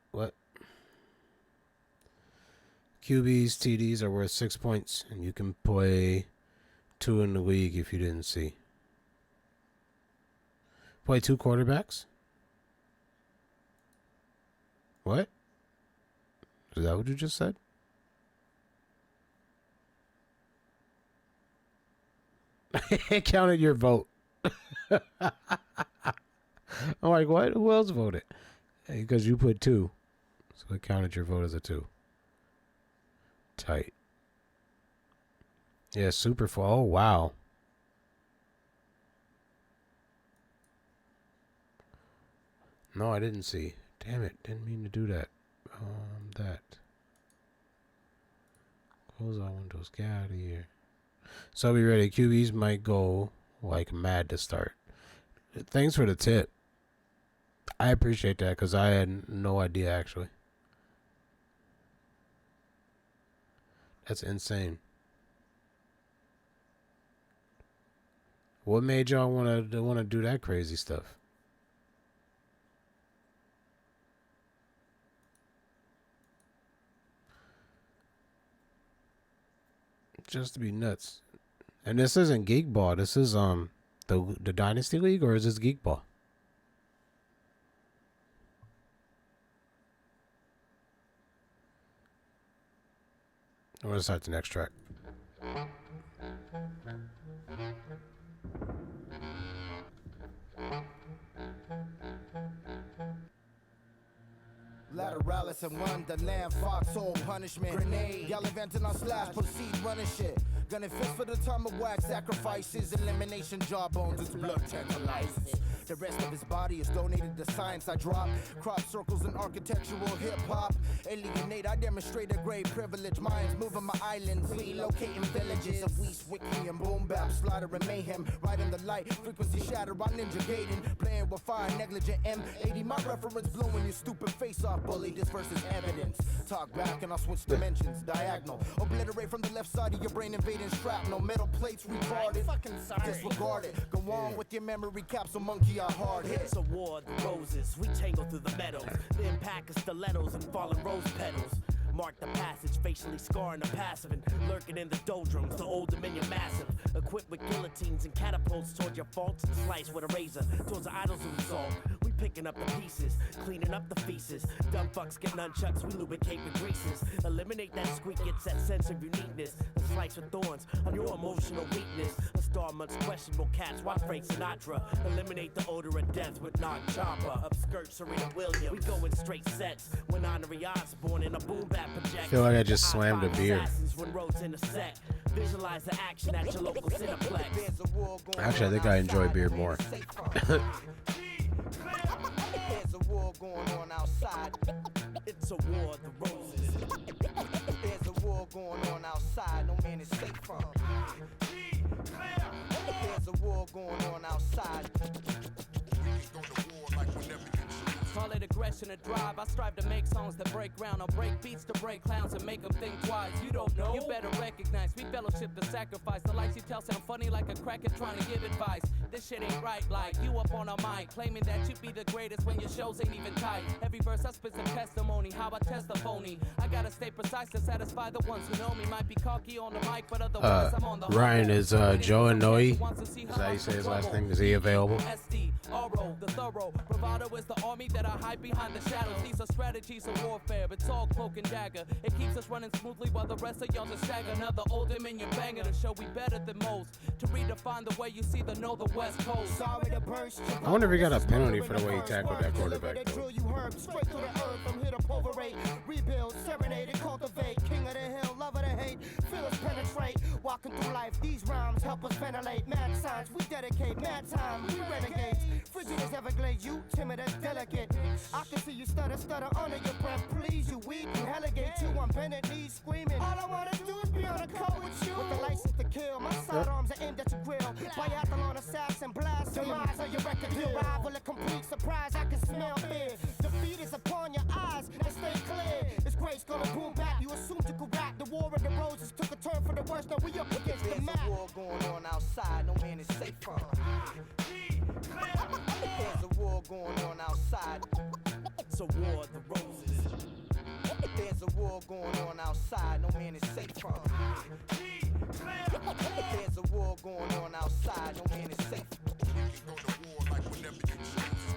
QBs, TDs are worth 6 points, and you can play 2 in the league if you didn't see. Play 2 quarterbacks? What? Is that what you just said? It counted your vote. I'm like, what? Who else voted? Because you put 2. So it counted your vote as a 2. Tight. Yeah, super full. Oh, wow. No, I didn't see. Damn it. Didn't mean to do that. That. Close all windows. Get out of here. So be ready. QBs might go like mad to start. Thanks for the tip. I appreciate that because I had no idea actually. That's insane. What made y'all want to do that crazy stuff? Just to be nuts. And this isn't Geek Ball. This is the Dynasty League, or is this Geek Ball? I'm gonna start the next track. Lateralis and Wonderland, foxhole punishment, grenade, gallivanting on slash, proceed running shit. Gunning fist for the time of wax, sacrifices, elimination, jawbones, it's blood tantalizes. The rest of his body is donated to science. I drop crop circles and architectural hip-hop. Alienate, I demonstrate a great privilege. Minds moving my islands, relocating villages of West Wiki and boom bap, slaughter and mayhem. Right in the light, frequency shatter, I'm ninja gating. Playing with fire, negligent M80. My reference blowing your stupid face off, bully. This verse is evidence. Talk back and I'll switch dimensions. Diagonal, obliterate from the left side of your brain, invading shrapnel. Metal plates retarded, disregard it. Go on with your memory capsule, monkey. Hard hit. It's a war of the roses. We tangle through the meadows. The impact of stilettos and fallen rose petals. Mark the passage, facially scarring the passive and lurking in the doldrums, the old dominion massive. Equipped with guillotines and catapults toward your faults and slice with a razor towards the idols of resolve. We picking up the pieces, cleaning up the feces. Dumb fucks get nunchucks, we lubricate with greases. Eliminate that squeak, gets that sense of uniqueness. A slice with thorns on your emotional weakness. A star amongst questionable cats, watch Frank Sinatra. Eliminate the odor of death with non-chopper. Upskirt Serena Williams, we go in straight sets. When Honorary Osborne in a boom bap project. I feel like I just slammed a beer. When roads intersect. Visualize the action at your local Cineplex. Actually, I think I enjoy beer more. There's a war going on outside. It's a war of the roses. There's a war going on outside. No man is safe from. There's a war going on outside. Call it aggression or drive. I strive to make songs that break ground or break beats to break clowns and make them think twice. You don't know? You better recognize. We fellowship the sacrifice. The lies you tell sound funny like a cracker trying to give advice. This shit ain't right. Like you up on a mic claiming that you be the greatest when your shows ain't even tight. Every verse I spit some testimony. How I test the phony. I gotta stay precise to satisfy the ones who know me. Might be cocky on the mic, but otherwise I'm on the Ryan is Joe Inouye. Is that how you say his last name? Is he available? Oro, the thorough bravado is the army that I hide behind the shadows. These are strategies of warfare. It's all cloak and dagger. It keeps us running smoothly while the rest of y'all just stagger. Another old dominion banger to show we better than most. To redefine the way you see the know the West Coast. Sorry to burst. I wonder if he got a penalty for the way he tackled that quarterback. They drill you herb straight through the earth. I'm here to pulverate, rebuild, serenade, and cultivate. King of the hill, lover to hate. Feel us penetrate. Walking through life, these rhymes help us ventilate. Mad signs, we dedicate. Mad time, we renegades. Frigid as Everglades, you timid as delicate. I can see you stutter under your breath. Please, you weak, you elegate too. I'm bending knees screaming. All I wanna do is be on a coat with you. With the license to kill, my sidearms are aimed at your grill. Biathlon assassin blast. Demise of your record deal. Rival a complete surprise, I can smell fear. Defeat is upon your eyes, and stay clear. This grace gonna boom back, you assume you could rap. The war of the roses took a turn for the worse, now we up against the map. There's a war going on outside, no man is safe from. There's a war going on outside. It's a war of the roses. There's a war going on outside, no man is safe from. There's a war going on outside, no man is safe. You can go to war like whenever you choose.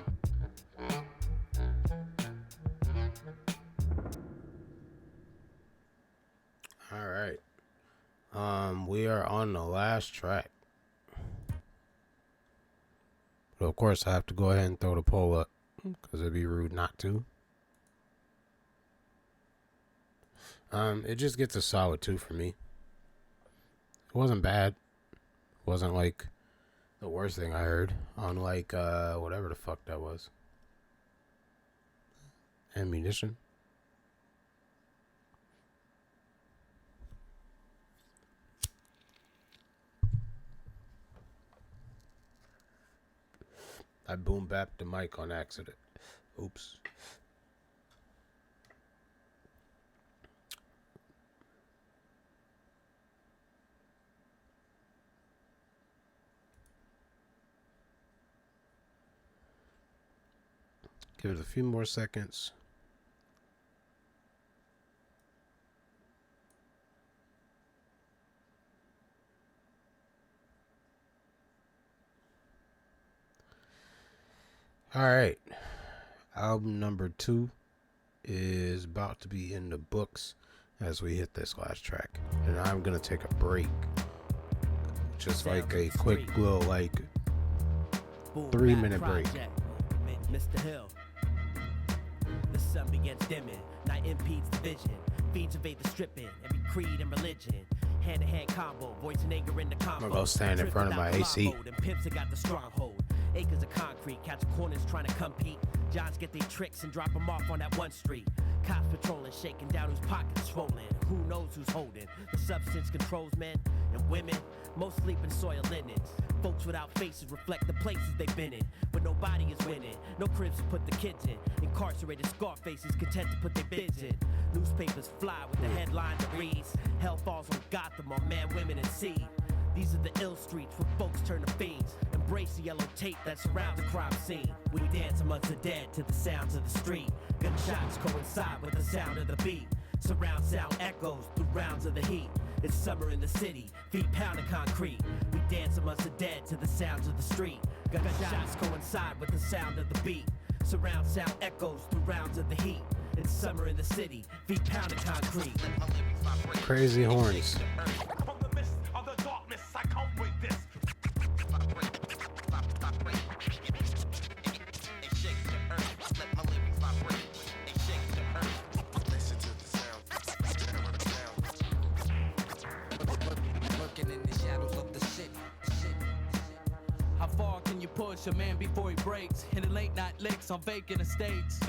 All right. We are on the last track. But of course, I have to go ahead and throw the poll up because it'd be rude not to. It just gets a solid 2 for me. It wasn't bad. It wasn't like the worst thing I heard on like whatever the fuck that was. Ammunition. I boom bapped the mic on accident. Oops. Give it a few more seconds. All right. Album number 2 is about to be in the books as we hit this last track. And I'm going to take a break. Just like a quick little, like, 3-minute break. Mr. Hill. The sun begins dimming, night impedes the vision. Fiends invade the stripping, every creed and religion. Hand-to-hand combo, voice and anger in the combo. I'm gonna go stand in front of my AC. And pimps have got the stronghold. Acres of concrete, catch corners trying to compete. Johns get their tricks and drop them off on that one street. Cops patrolling, shaking down whose pockets swollen. Who knows who's holding? The substance controls men and women. Most sleep in soiled linens. Folks without faces reflect the places they've been in. But nobody is winning. No cribs to put the kids in. Incarcerated scar faces content to put their bids in. Newspapers fly with the headline that reads, hell falls on Gotham on man, women, and seed. These are the ill streets where folks turn to fiends. Embrace the yellow tape that surrounds the crime scene. We dance amongst the dead to the sounds of the street. Gunshots coincide with the sound of the beat. Surround sound echoes through rounds of the heat. It's summer in the city, feet pounding concrete. We dance amongst the dead to the sounds of the street. Gunshots coincide with the sound of the beat. Surround sound echoes through rounds of the heat. It's summer in the city, feet pounding concrete. Crazy horns. From the mist of the darkness, I come with this. Listen to the sound. Lurking in the shadows of the city. How far can you push a man before he breaks? Hitting late night licks on vacant estates.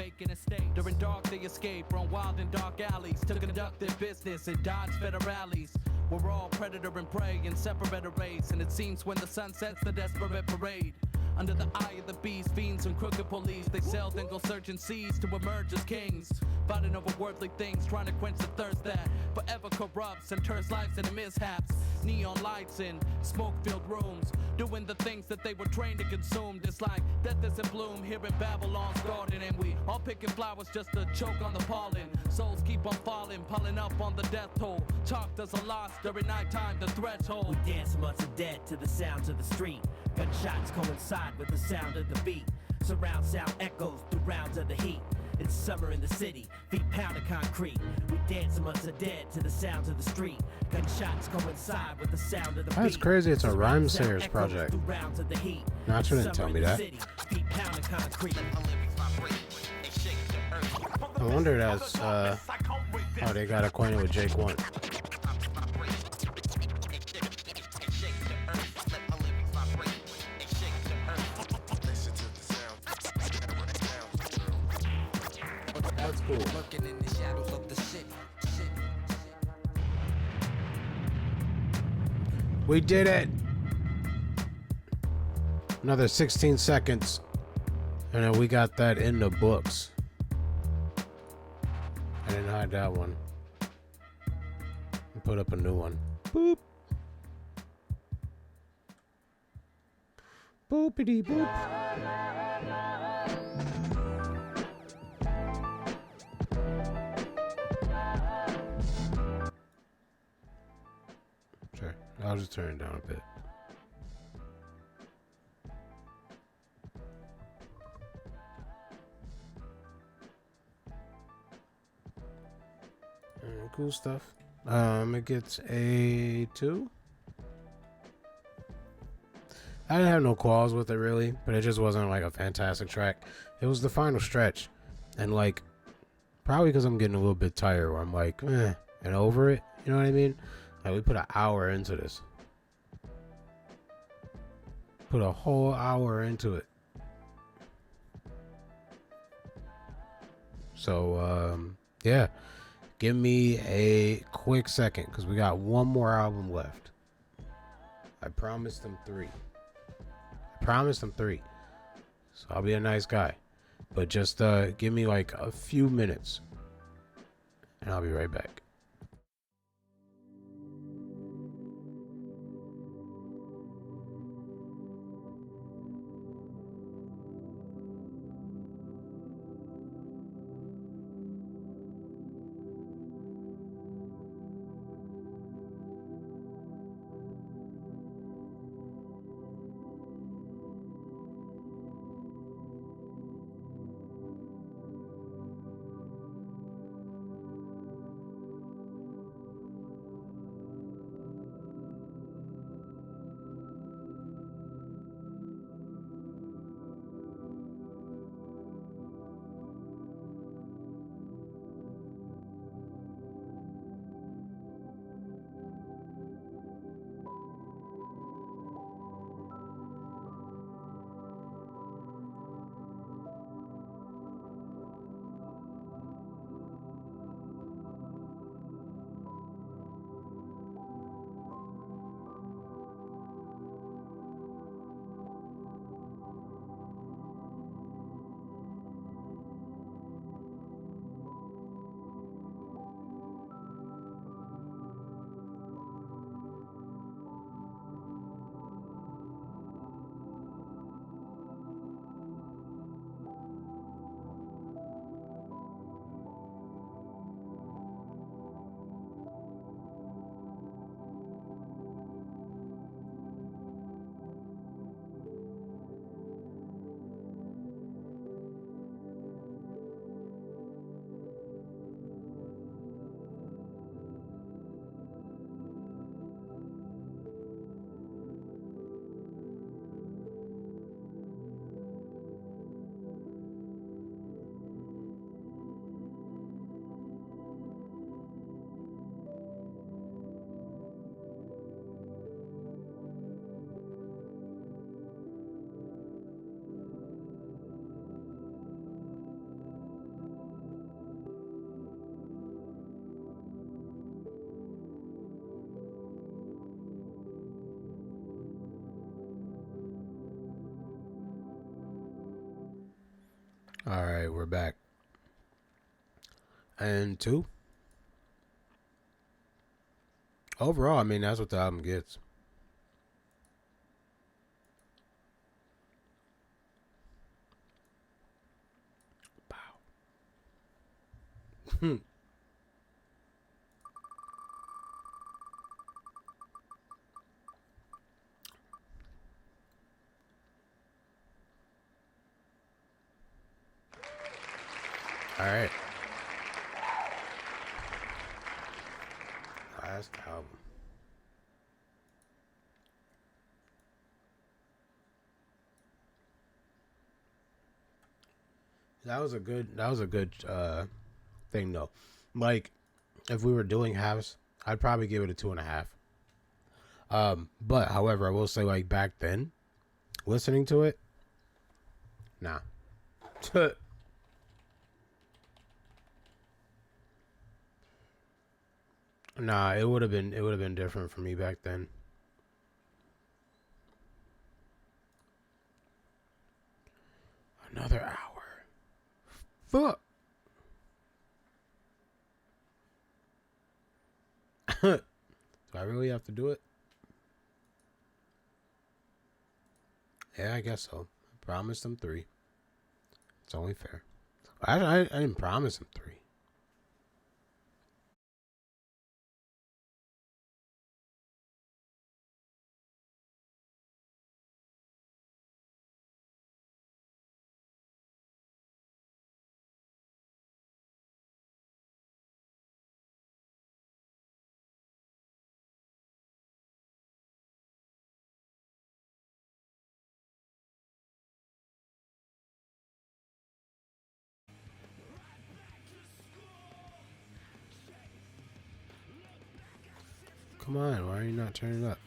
During dark they escape, run wild in dark alleys to conduct their business and dodge federales. We're all predator and prey in separate arrays, and it seems when the sun sets the desperate parade. Under the eye of the beast, fiends and crooked police, they sail then go searching seas to emerge as kings. Fighting over worldly things, trying to quench the thirst that forever corrupts and turns lives into mishaps. Neon lights in smoke-filled rooms, doing the things that they were trained to consume. Just like death is in bloom here in Babylon's garden, and we all picking flowers just to choke on the pollen. Souls keep on falling, piling up on the death toll. Chalk does a loss during nighttime, the threshold. We dance amongst the dead to the sounds of the street. Gunshots coincide with the sound of the beat. Surround sound echoes through rounds of the heat. It's summer in the city, feet pounding concrete. We dance amongst the dead to the sounds of the street. Gunshots coincide with the sound of the beat. That's crazy, it's a Rhyme Sayers project. Not you didn't tell me that. I wonder that's how they got acquainted with Jake 1. Listen to Cool. Lurking in the shadows of the shit. We did it. Another 16 seconds. And then we got that in the books. I didn't hide that one. Put up a new one. Boop. Boopity boop. Sure. I'll just turn it down a bit. Cool stuff. It gets a 2. I didn't have no qualms with it really, but it just wasn't like a fantastic track. It was the final stretch, and like probably because I'm getting a little bit tired, where I'm like, and over it. You know what I mean? Like we put an hour into this, put a whole hour into it. So yeah, give me a quick second because we got one more album left. I promised them 3. Promise them 3, so I'll be a nice guy, but just give me like a few minutes and I'll be right back. All right, we're back. And 2. Overall, I mean, that's what the album gets. Wow. All right. Last album. That was a good thing though. Like if we were doing halves, I'd probably give it a 2.5. But however, I will say like back then, listening to it, nah. Nah, it would have been different for me back then. Another hour. Fuck. Do I really have to do it? Yeah, I guess so. I promised him 3. It's only fair. I didn't promise him 3. Come on, why are you not turning up?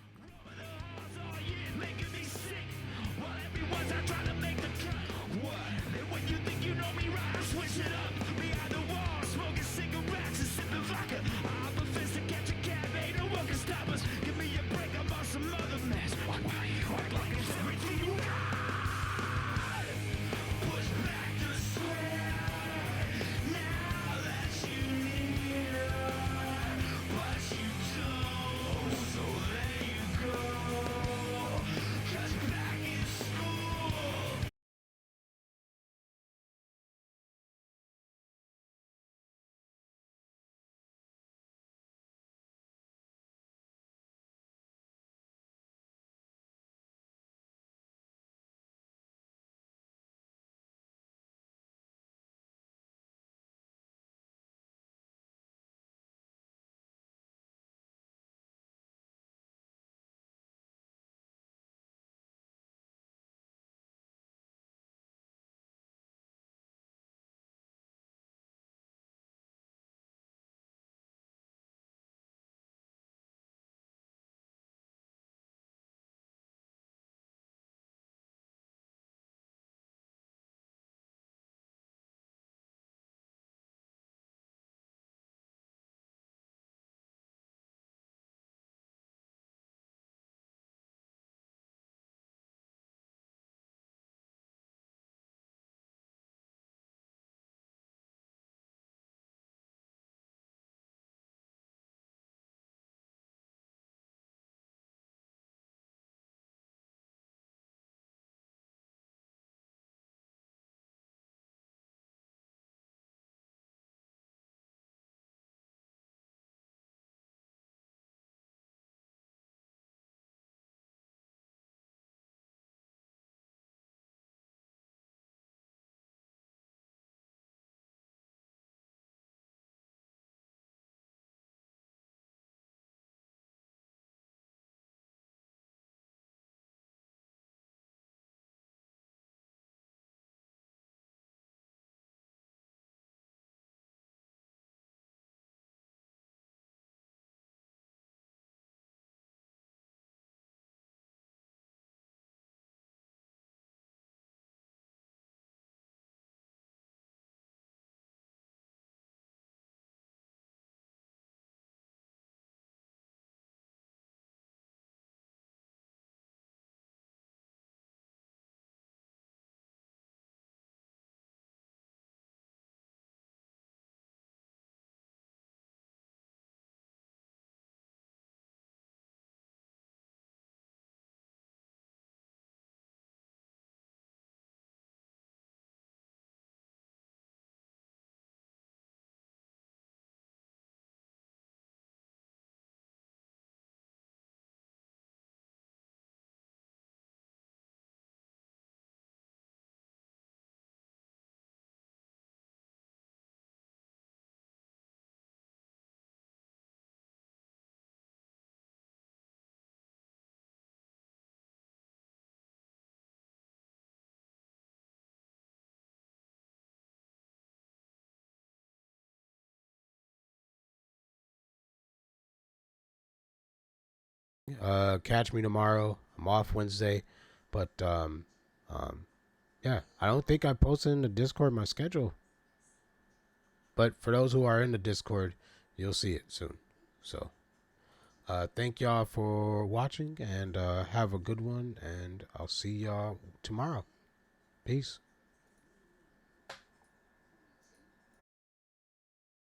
Catch me tomorrow. I'm off Wednesday, but um, yeah, I don't think I posted in the Discord my schedule. But for those who are in the Discord, you'll see it soon. So, thank y'all for watching, and have a good one, and I'll see y'all tomorrow. Peace.